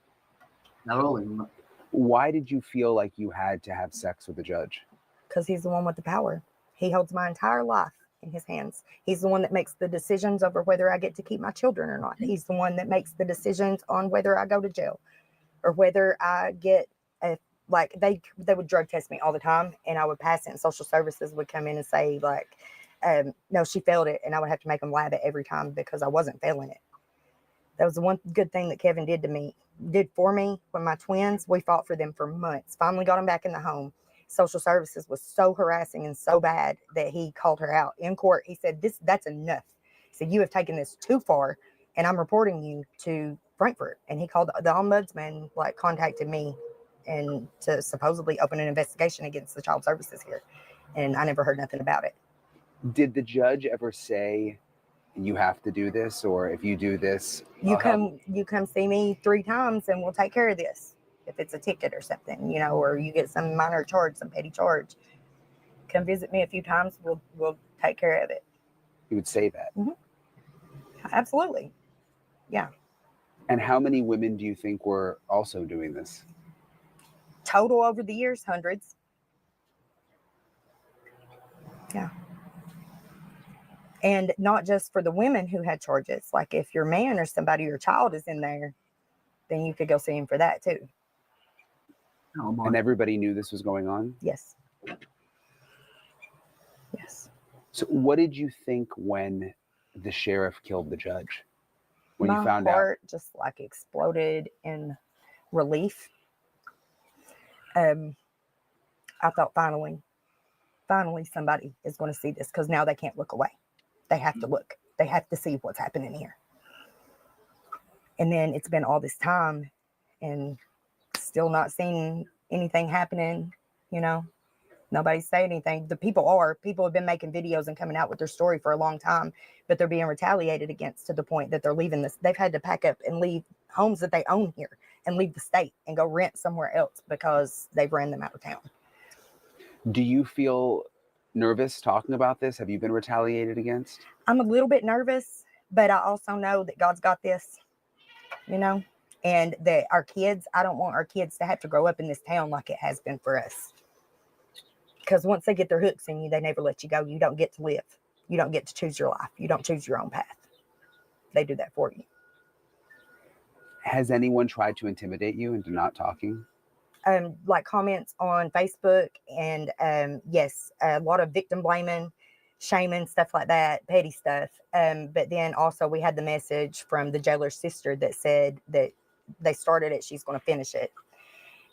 Not all. Why did you feel like you had to have sex with the judge? Because he's the one with the power. He holds my entire life in his hands. He's the one that makes the decisions over whether I get to keep my children or not. He's the one that makes the decisions on whether I go to jail or whether I get like they would drug test me all the time, and I would pass it, and social services would come in and say like, no, she failed it, and I would have to make them lab it every time because I wasn't failing it. That was the one good thing that Kevin did for me when my twins, we fought for them for months, finally got them back in the home. Social services was so harassing and so bad that he called her out in court. He said, that's enough. He said, you have taken this too far, and I'm reporting you to Frankfurt. And he called the ombudsman, like contacted me and to supposedly open an investigation against the child services here. And I never heard nothing about it. Did the judge ever say you have to do this, or if you do this, you come see me 3 times and we'll take care of this? If it's a ticket or something, you know, or you get some minor charge, some petty charge, come visit me a few times. We'll take care of it. You would say that? Mm-hmm. Absolutely. Yeah. And how many women do you think were also doing this? Total over the years, hundreds. Yeah. And not just for the women who had charges. Like if your man or somebody, your child is in there, then you could go see him for that too. Oh, my. And everybody knew this was going on? Yes. Yes. So what did you think when the sheriff killed the judge? When you found My out? heart just like exploded in relief. I thought finally somebody is going to see this, because now they can't look away. They have to look. They have to see what's happening here. And then it's been all this time and still not seeing anything happening, you know. Nobody's saying anything. People have been making videos and coming out with their story for a long time, but they're being retaliated against to the point that they're leaving this. They've had to pack up and leave homes that they own here and leave the state and go rent somewhere else because they've ran them out of town. Do you feel nervous talking about this? Have you been retaliated against? I'm a little bit nervous, but I also know that God's got this, you know, and that our kids, I don't want our kids to have to grow up in this town like it has been for us. Because once they get their hooks in you, they never let you go. You don't get to live. You don't get to choose your life. You don't choose your own path. They do that for you. Has anyone tried to intimidate you into not talking? Like comments on Facebook, and yes, a lot of victim blaming, shaming, stuff like that, petty stuff. But then also we had the message from the jailer's sister that said that they started it, she's going to finish it.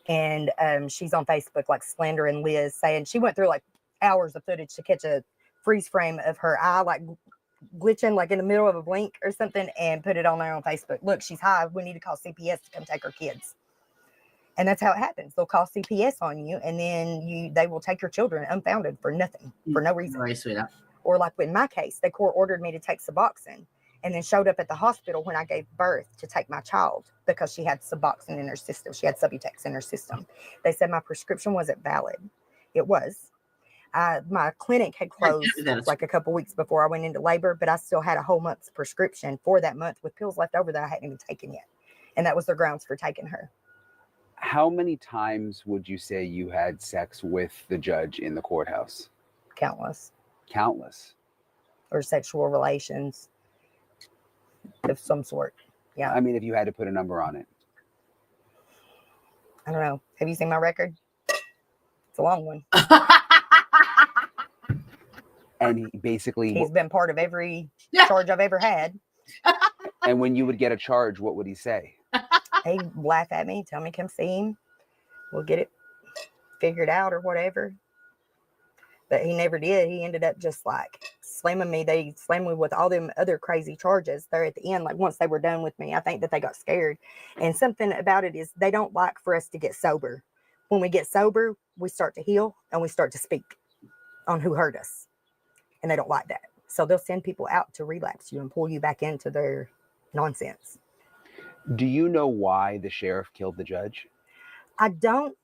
And she's on Facebook like slandering Liz, saying she went through like hours of footage to catch a freeze frame of her eye like glitching like in the middle of a blink or something, and put it on there on Facebook. Look, she's high. We need to call CPS to come take our kids. And that's how it happens. They'll call CPS on you, and then they will take your children unfounded for nothing, for no reason. Very sweet. Or like in my case, the court ordered me to take Suboxone, and then showed up at the hospital when I gave birth to take my child because she had Suboxone in her system. She had Subutex in her system. They said my prescription wasn't valid. It was. My clinic had closed like a couple weeks before I went into labor, but I still had a whole month's prescription for that month with pills left over that I hadn't even taken yet. And that was their grounds for taking her. How many times would you say you had sex with the judge in the courthouse? Countless. Countless. Or sexual relations of some sort. Yeah. I mean, if you had to put a number on it. I don't know. Have you seen my record? It's a long one. And he's been part of every charge I've ever had. And when you would get a charge, what would he say? He'd laugh at me, tell me come see him. We'll get it figured out or whatever. But he never did. He ended up just like slamming me. They slammed me with all them other crazy charges there at the end. Like once they were done with me, I think that they got scared. And something about it is they don't like for us to get sober. When we get sober, we start to heal and we start to speak on who hurt us. And they don't like that. So they'll send people out to relapse you and pull you back into their nonsense. Do you know why the sheriff killed the judge? I don't,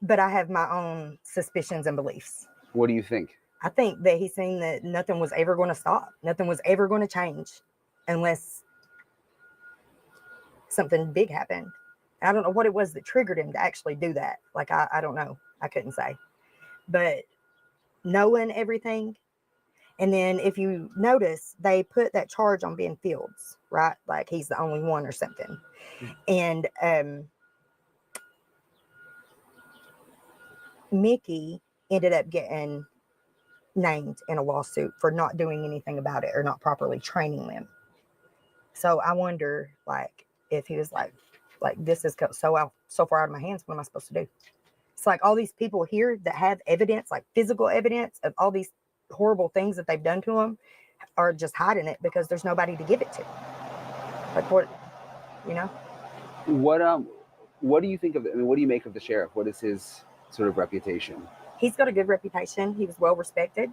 but I have my own suspicions and beliefs. What do you think? I think that he's seen that nothing was ever going to stop. Nothing was ever going to change unless something big happened. I don't know what it was that triggered him to actually do that. Like, I don't know. I couldn't say. But knowing everything, and then if you notice, they put that charge on Ben Fields, right? Like he's the only one or something. And Mickey ended up getting named in a lawsuit for not doing anything about it or not properly training them. So I wonder, like, if he was like this is so far out of my hands, what am I supposed to do? It's like all these people here that have evidence, like physical evidence of all these horrible things that they've done to them, are just hiding it because there's nobody to give it to. Like what, you know? What do you think of? I mean, what do you make of the sheriff? What is his sort of reputation? He's got a good reputation. He was well respected.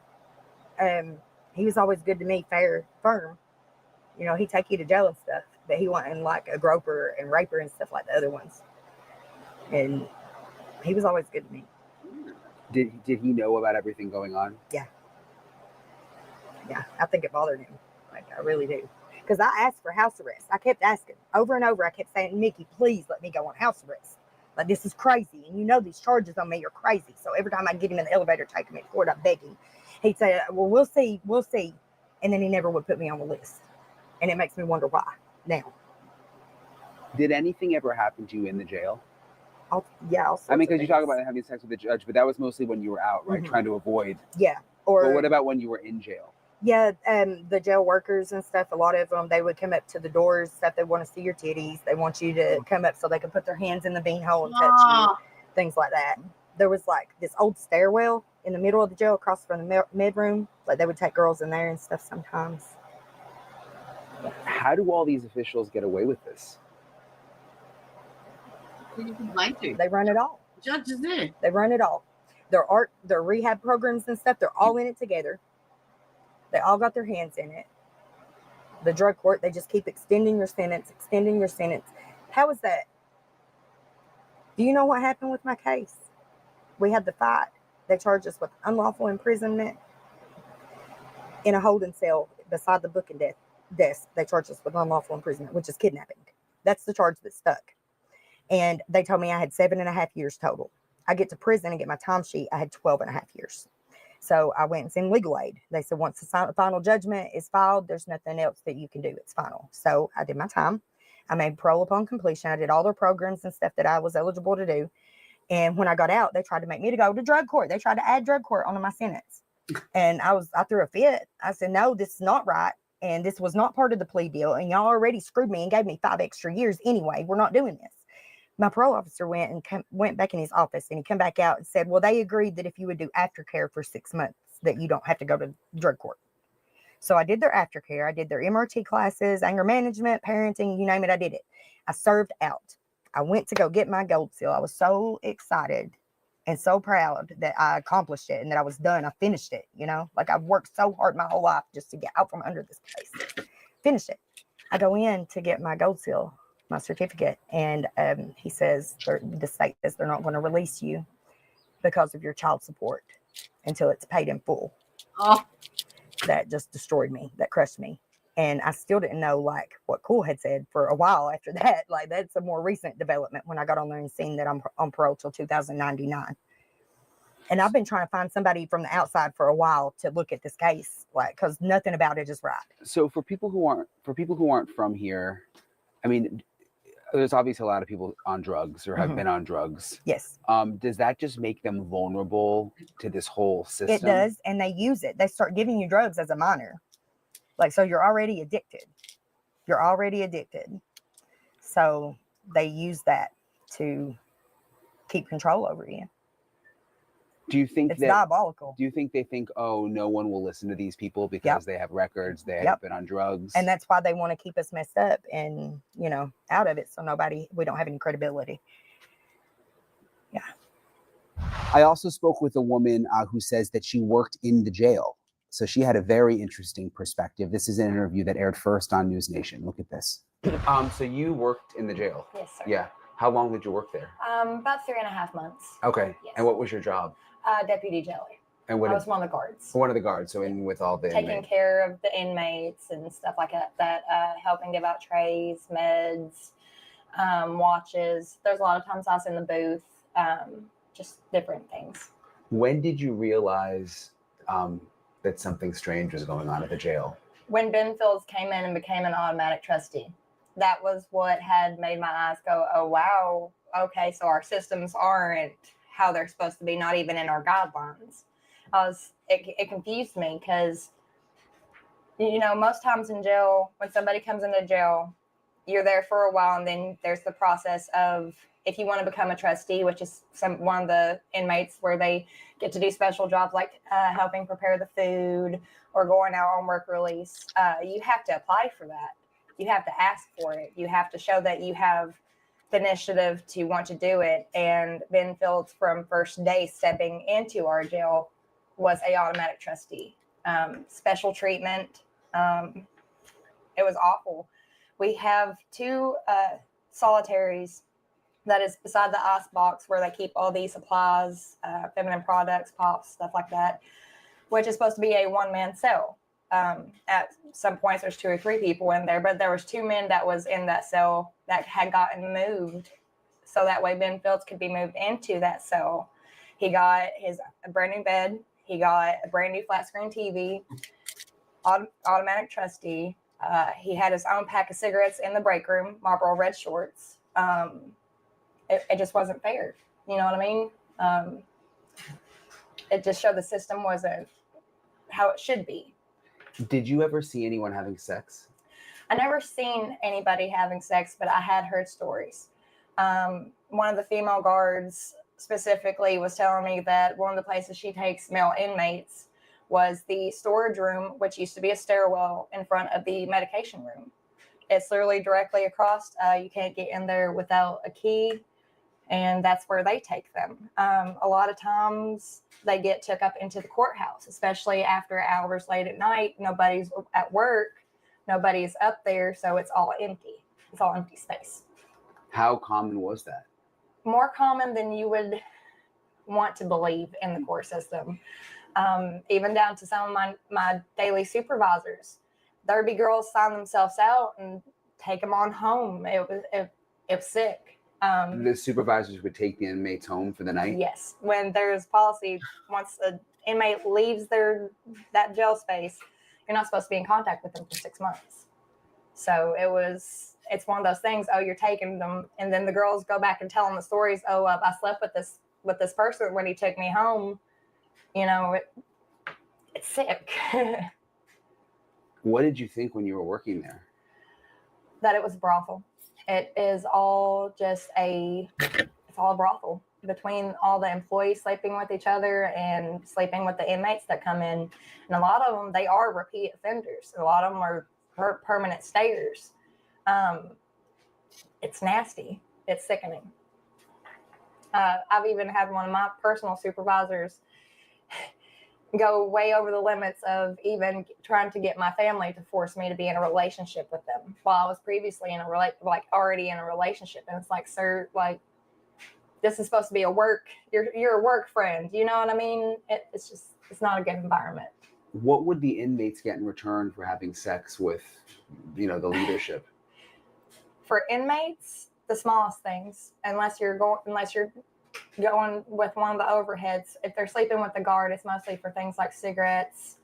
He was always good to me, fair, firm. You know, he'd take you to jail and stuff, but he wasn't like a groper and raper and stuff like the other ones. And he was always good to me. Did he know about everything going on? Yeah. Yeah, I think it bothered him. Like, I really do. Because I asked for house arrest. I kept asking over and over. I kept saying, Mickey, please let me go on house arrest. Like, this is crazy. And you know these charges on me are crazy. So every time I get him in the elevator, take him in court, I beg him. He'd say, well, we'll see. And then he never would put me on the list. And it makes me wonder why now. Did anything ever happen to you in the jail? Yeah. I mean, because you talk about having sex with the judge, but that was mostly when you were out, right? Mm-hmm. Trying to avoid. Yeah. But what about when you were in jail? Yeah, the jail workers and stuff, a lot of them, they would come up to the doors, stuff, they want to see your titties. They want you to come up so they can put their hands in the beanhole and touch you, things like that. There was like this old stairwell in the middle of the jail across from the med room. Like they would take girls in there and stuff sometimes. How do all these officials get away with this? They run it all. Judges there. They run it all. Their rehab programs and stuff, they're all in it together. They all got their hands in it. The drug court, they just keep extending your sentence. How is that? Do you know what happened with my case? We had the fight. They charged us with unlawful imprisonment in a holding cell beside the booking desk. They charged us with unlawful imprisonment, which is kidnapping. That's the charge that stuck. And they told me I had 7.5 years total. I get to prison and get my timesheet. I had 12.5 years. So I went and sent legal aid. They said, once the final judgment is filed, there's nothing else that you can do. It's final. So I did my time. I made parole upon completion. I did all their programs and stuff that I was eligible to do. And when I got out, they tried to make me to go to drug court. They tried to add drug court onto my sentence. And I threw a fit. I said, no, this is not right. And this was not part of the plea deal. And y'all already screwed me and gave me 5 extra years anyway. We're not doing this. My parole officer went back in his office, and he came back out and said, well, they agreed that if you would do aftercare for 6 months, that you don't have to go to drug court. So I did their aftercare. I did their MRT classes, anger management, parenting, you name it, I did it. I served out. I went to go get my gold seal. I was so excited and so proud that I accomplished it and that I was done. I finished it, like I've worked so hard my whole life just to get out from under this place. Finished it. I go in to get my gold seal, my certificate, and he says, the state says they're not going to release you because of your child support until it's paid in full. Oh. That just destroyed me. That crushed me. And I still didn't know what Cool had said for a while after that. That's a more recent development when I got on there and seen that I'm on parole till 2099. And I've been trying to find somebody from the outside for a while to look at this case, because nothing about it is right. So for people who aren't from here, I mean, there's obviously a lot of people on drugs or have been on drugs. Yes. Does that just make them vulnerable to this whole system? It does, and they use it. They start giving you drugs as a minor. So you're already addicted. So they use that to keep control over you. Do you think it's diabolical? Do you think they think, oh, no one will listen to these people because they have records, they have been on drugs? And that's why they want to keep us messed up and, out of it. So we don't have any credibility. Yeah. I also spoke with a woman who says that she worked in the jail. So she had a very interesting perspective. This is an interview that aired first on News Nation. Look at this. So you worked in the jail? Yes, sir. Yeah. How long did you work there? About 3.5 months. Okay. Yes. And what was your job? Deputy jailer. And I was one of the guards. One of the guards. So in with all the taking care of the inmates and stuff like that, helping give out trays, meds, watches. There's a lot of times I was in the booth, just different things. When did you realize that something strange was going on at the jail? When Ben Fields came in and became an automatic trustee. That was what had made my eyes go, oh, wow. Okay, so our systems aren't how they're supposed to be, not even in our guidelines. It confused me because, most times in jail, when somebody comes into jail, you're there for a while, and then there's the process of, if you want to become a trustee, which is one of the inmates where they get to do special jobs like helping prepare the food or going out on work release, you have to apply for that. You have to ask for it. You have to show that you have the initiative to want to do it. And Ben Fields, from first day stepping into our jail, was a automatic trustee. Special treatment. It was awful. We have 2 solitaries that is beside the ice box where they keep all these supplies, feminine products, pops, stuff like that, which is supposed to be a one-man cell. At some points, there's 2 or 3 people in there, but there was 2 men that was in that cell that had gotten moved. So that way Ben Fields could be moved into that cell. He got a brand new bed. He got a brand new flat screen TV, automatic trustee. He had his own pack of cigarettes in the break room, Marlboro red shorts. It just wasn't fair. You know what I mean? It just showed the system wasn't how it should be. Did you ever see anyone having sex? I never seen anybody having sex, but I had heard stories. One of the female guards specifically was telling me that one of the places she takes male inmates was the storage room, which used to be a stairwell in front of the medication room. It's literally directly across. You can't get in there without a key, and that's where they take them. A lot of times they get took up into the courthouse, especially after hours late at night. Nobody's at work. Nobody's up there, so it's all empty. It's all empty space. How common was that? More common than you would want to believe in the court system. Even down to some of my daily supervisors. There'd be girls sign themselves out and take them on home. It was sick. The supervisors would take the inmates home for the night? Yes. When there's policy, once an inmate leaves that jail space, you're not supposed to be in contact with them for 6 months. So it's one of those things, oh, you're taking them, and then the girls go back and tell them the stories, oh, I slept with this person when he took me home. You know, it's sick. What did you think when you were working there? That it was a brothel. It is all just it's all a brothel between all the employees sleeping with each other and sleeping with the inmates that come in. And a lot of them, they are repeat offenders. A lot of them are permanent stayers. It's nasty. It's sickening. I've even had one of my personal supervisors go way over the limits of even trying to get my family to force me to be in a relationship with them while I was previously in already in a relationship. And it's like, sir, like, this is supposed to be you're a work friend. You know what I mean? It's not a good environment. What would the inmates get in return for having sex with, the leadership? For inmates, the smallest things, unless you're going with one of the overheads. If they're sleeping with the guard, it's mostly for things like cigarettes,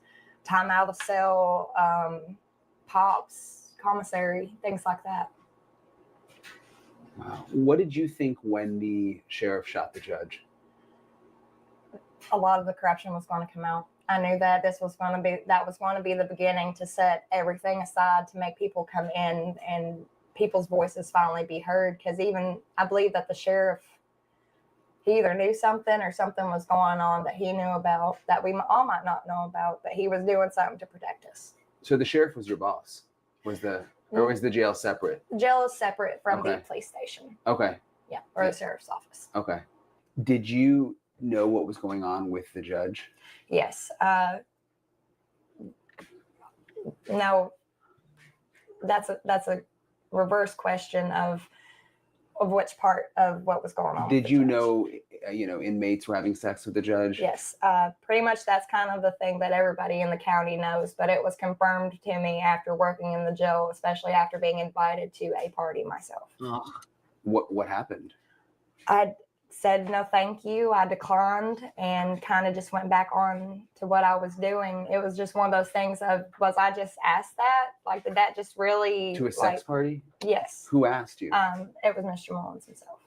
time out of the cell, pops, commissary, things like that. Wow. What did you think when the sheriff shot the judge? A lot of the corruption was going to come out. I knew that that was going to be the beginning to set everything aside to make people come in and people's voices finally be heard. Because even I believe that the sheriff, he either knew something or something was going on that he knew about that we all might not know about, but he was doing something to protect us. So the sheriff was your boss? Or was the jail separate? Jail is separate from the police station. Okay. Yeah, or the sheriff's office. Okay. Did you know what was going on with the judge? Yes. No, that's a reverse question of which part of what was going on. Did you know, inmates were having sex with the judge? Yes. Pretty much that's kind of the thing that everybody in the county knows, but it was confirmed to me after working in the jail, especially after being invited to a party myself. Oh. What happened? I said no thank you. I declined and kind of just went back on to what I was doing. It was just one of those things of, was I just asked that? Like, did that just really... To a sex party? Yes. Who asked you? It was Mr. Mullins himself.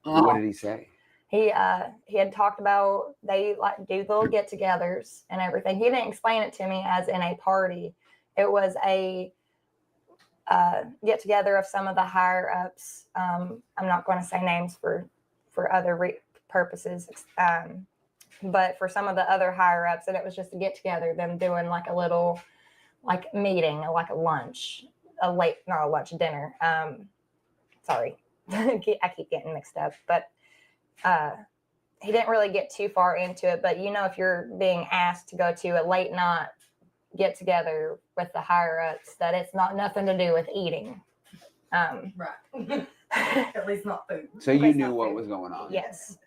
What did he say? He had talked about they do little get-togethers and everything. He didn't explain it to me as in a party. It was a get-together of some of the higher-ups. I'm not going to say names for other purposes, but for some of the other higher-ups, and it was just a get-together, them doing like a little meeting, like a lunch, dinner. Sorry, I keep getting mixed up, but he didn't really get too far into it. But if you're being asked to go to a late night get-together with the higher-ups, that it's not nothing to do with eating. Right. At least not food. So you knew what was going on? Yes.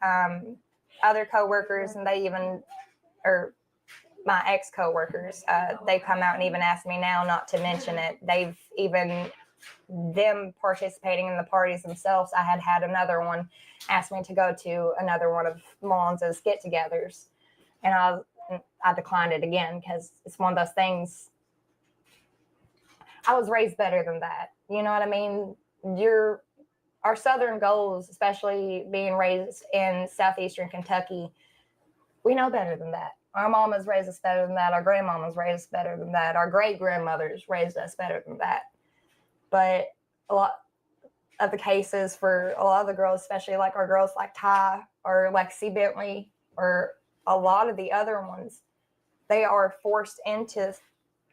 Other coworkers, and my ex-coworkers, they come out and even ask me now not to mention it. They've even, them participating in the parties themselves, I had another one ask me to go to another one of Mullins's get-togethers. And I declined it again because it's one of those things. I was raised better than that. You know what I mean? Our Southern goals, especially being raised in Southeastern Kentucky, we know better than that. Our mamas raised us better than that. Our grandmamas raised us better than that. Our great-grandmothers raised us better than that. But a lot of the cases for a lot of the girls, especially like our girls like Ty or like C. Bentley or a lot of the other ones, they are forced into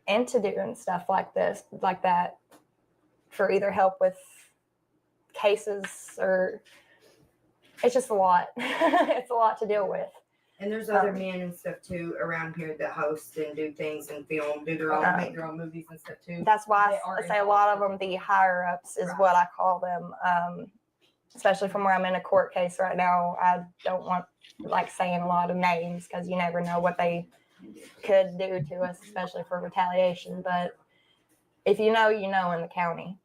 doing stuff like that for either help with cases, or it's just a lot. It's a lot to deal with. And there's other men and stuff too around here that host and do things and film, make their own movies and stuff too. That's why I say a lot of them, the higher ups is what I call them. especially from where I'm in a court case right now. I don't want saying a lot of names because you never know what they could do to us, especially for retaliation. But if you know in the county.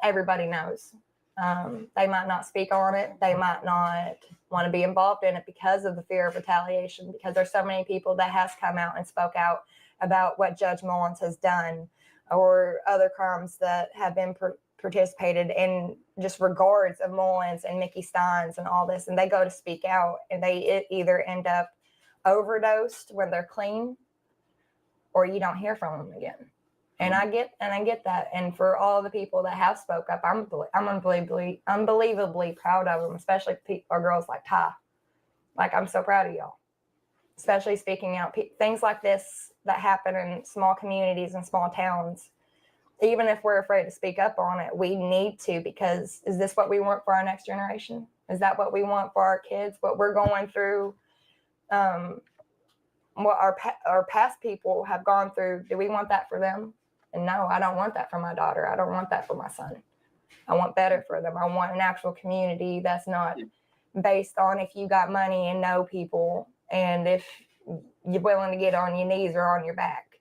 Everybody knows. They might not speak on it. They might not want to be involved in it because of the fear of retaliation, because there's so many people that has come out and spoke out about what Judge Mullins has done or other crimes that have been participated in just regards of Mullins and Mickey Steins and all this. And they go to speak out and they either end up overdosed when they're clean or you don't hear from them again. And I get that. And for all the people that have spoke up, I'm unbelievably proud of them, especially our girls like Ty. I'm so proud of y'all, especially speaking out. Things like this that happen in small communities and small towns, even if we're afraid to speak up on it, we need to, because is this what we want for our next generation? Is that what we want for our kids? What we're going through, what our past people have gone through, do we want that for them? And no, I don't want that for my daughter. I don't want that for my son. I want better for them. I want an actual community that's not based on if you got money and know people and if you're willing to get on your knees or on your back.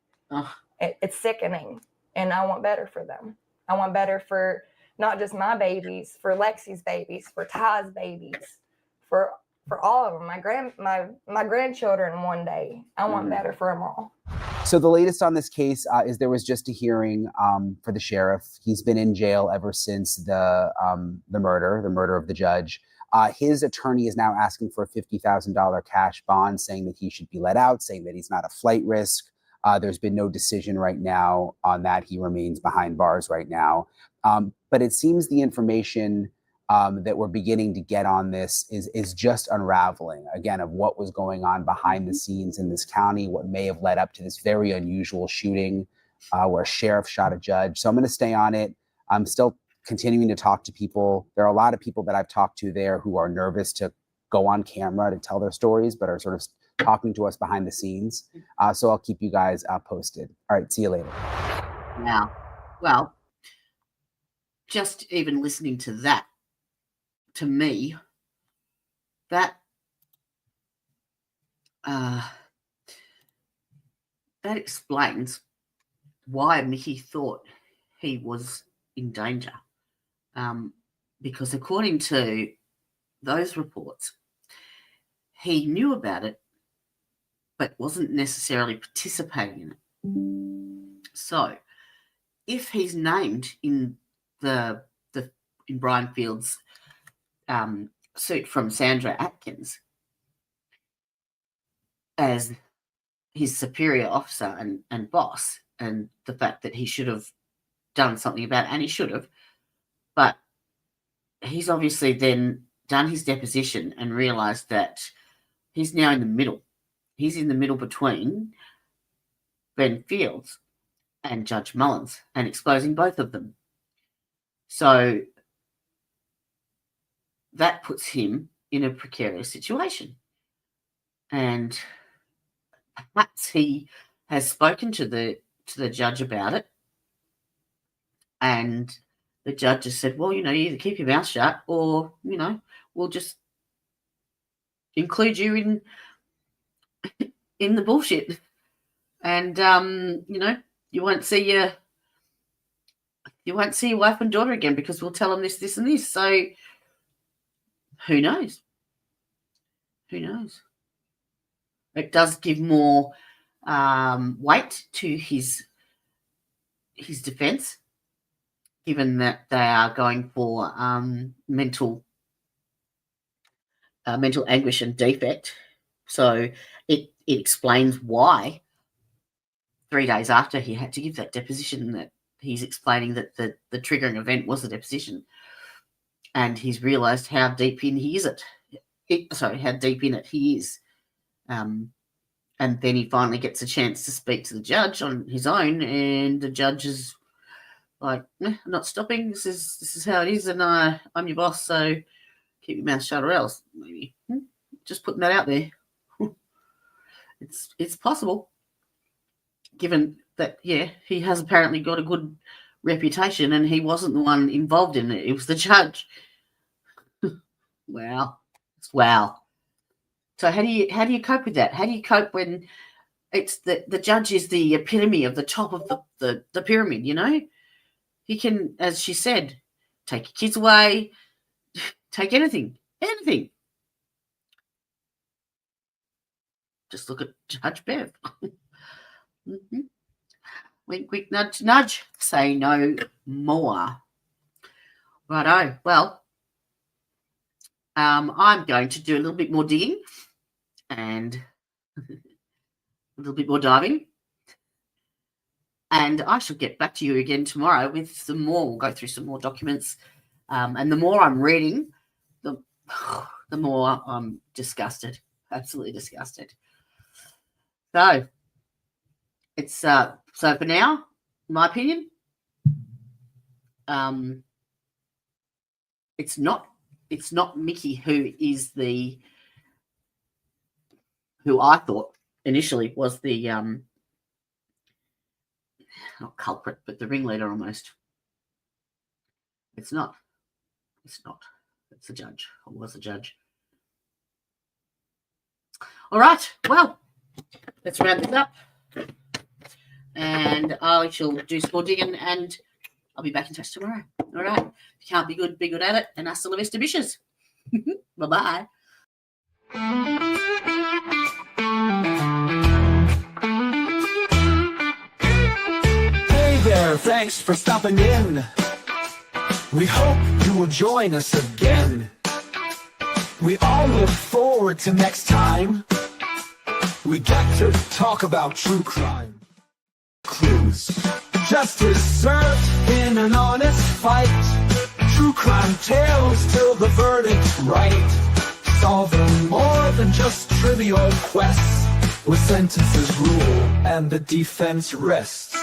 It's sickening. And I want better for them. I want better for not just my babies, for Lexi's babies, for Ty's babies, for all of them. My grandchildren one day. I want better for them all. So the latest on this case is there was just a hearing for the sheriff. He's been in jail ever since the murder of the judge. His attorney is now asking for a $50,000 cash bond, saying that he should be let out, saying that he's not a flight risk. There's been no decision right now on that. He remains behind bars right now. But it seems the information that we're beginning to get on this is just unraveling, again, of what was going on behind the scenes in this county, what may have led up to this very unusual shooting where a sheriff shot a judge. So I'm going to stay on it. I'm still continuing to talk to people. There are a lot of people that I've talked to there who are nervous to go on camera to tell their stories, but are sort of talking to us behind the scenes. So I'll keep you guys posted. All right, see you later. Now, well, just even listening to that, to me, that explains why Mickey thought he was in danger. Because according to those reports, he knew about it, but wasn't necessarily participating in it. So, if he's named in in Brian Field's suit from Sandra Atkins as his superior officer and boss, and the fact that he should have done something about it, and he should have, but he's obviously then done his deposition and realized that he's now in the middle. He's in the middle between Ben Fields and Judge Mullins and exposing both of them. So that puts him in a precarious situation. And perhaps he has spoken to the judge about it, and the judge has said, well, you either keep your mouth shut or, we'll just include you in the bullshit. And, you won't see your wife and daughter again because we'll tell them this, this, and this. So who knows? Who knows? It does give more weight to his defense, given that they are going for mental anguish and defect. So it explains why 3 days after he had to give that deposition, that he's explaining that the triggering event was the deposition, and he's realised how deep in he is how deep in it he is. And then he finally gets a chance to speak to the judge on his own, and the judge is like, I'm not stopping. This is how it is, and I'm your boss, so keep your mouth shut or else. Maybe just putting that out there. It's possible, given that he has apparently got a good reputation, and he wasn't the one involved in it. It was the judge Wow. So how do you cope with that? How do you cope when it's the judge is the epitome of the top of the pyramid, you know? He can, as she said, take your kids away, take anything. Just look at Judge Bev. Mm-hmm. Wink, wink, nudge, nudge. Say no more. Righto. Well, I'm going to do a little bit more digging and a little bit more diving. And I shall get back to you again tomorrow with some more. We'll go through some more documents. And the more I'm reading, the more I'm disgusted. Absolutely disgusted. So it's so for now, in my opinion, it's not Mickey who I thought initially was the not culprit, but the ringleader almost. It's not. It's the judge, or was the judge. All right, well, let's round this up. And I shall do some more digging, and I'll be back in touch tomorrow. All right. If you can't be good at it. And hasta la vista, bitches. Bye-bye. Hey there, thanks for stopping in. We hope you will join us again. We all look forward to next time. We get to talk about true crime. Clues. Justice served in an honest fight. True crime tales till the verdict's right. Solving more than just trivial quests, with sentences rule and the defense rests.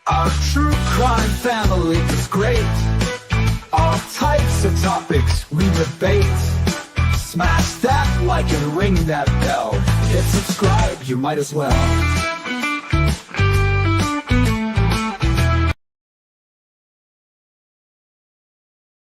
Our true crime family is great. All types of topics we debate. Smash that like and ring that bell. Hit subscribe, you might as well.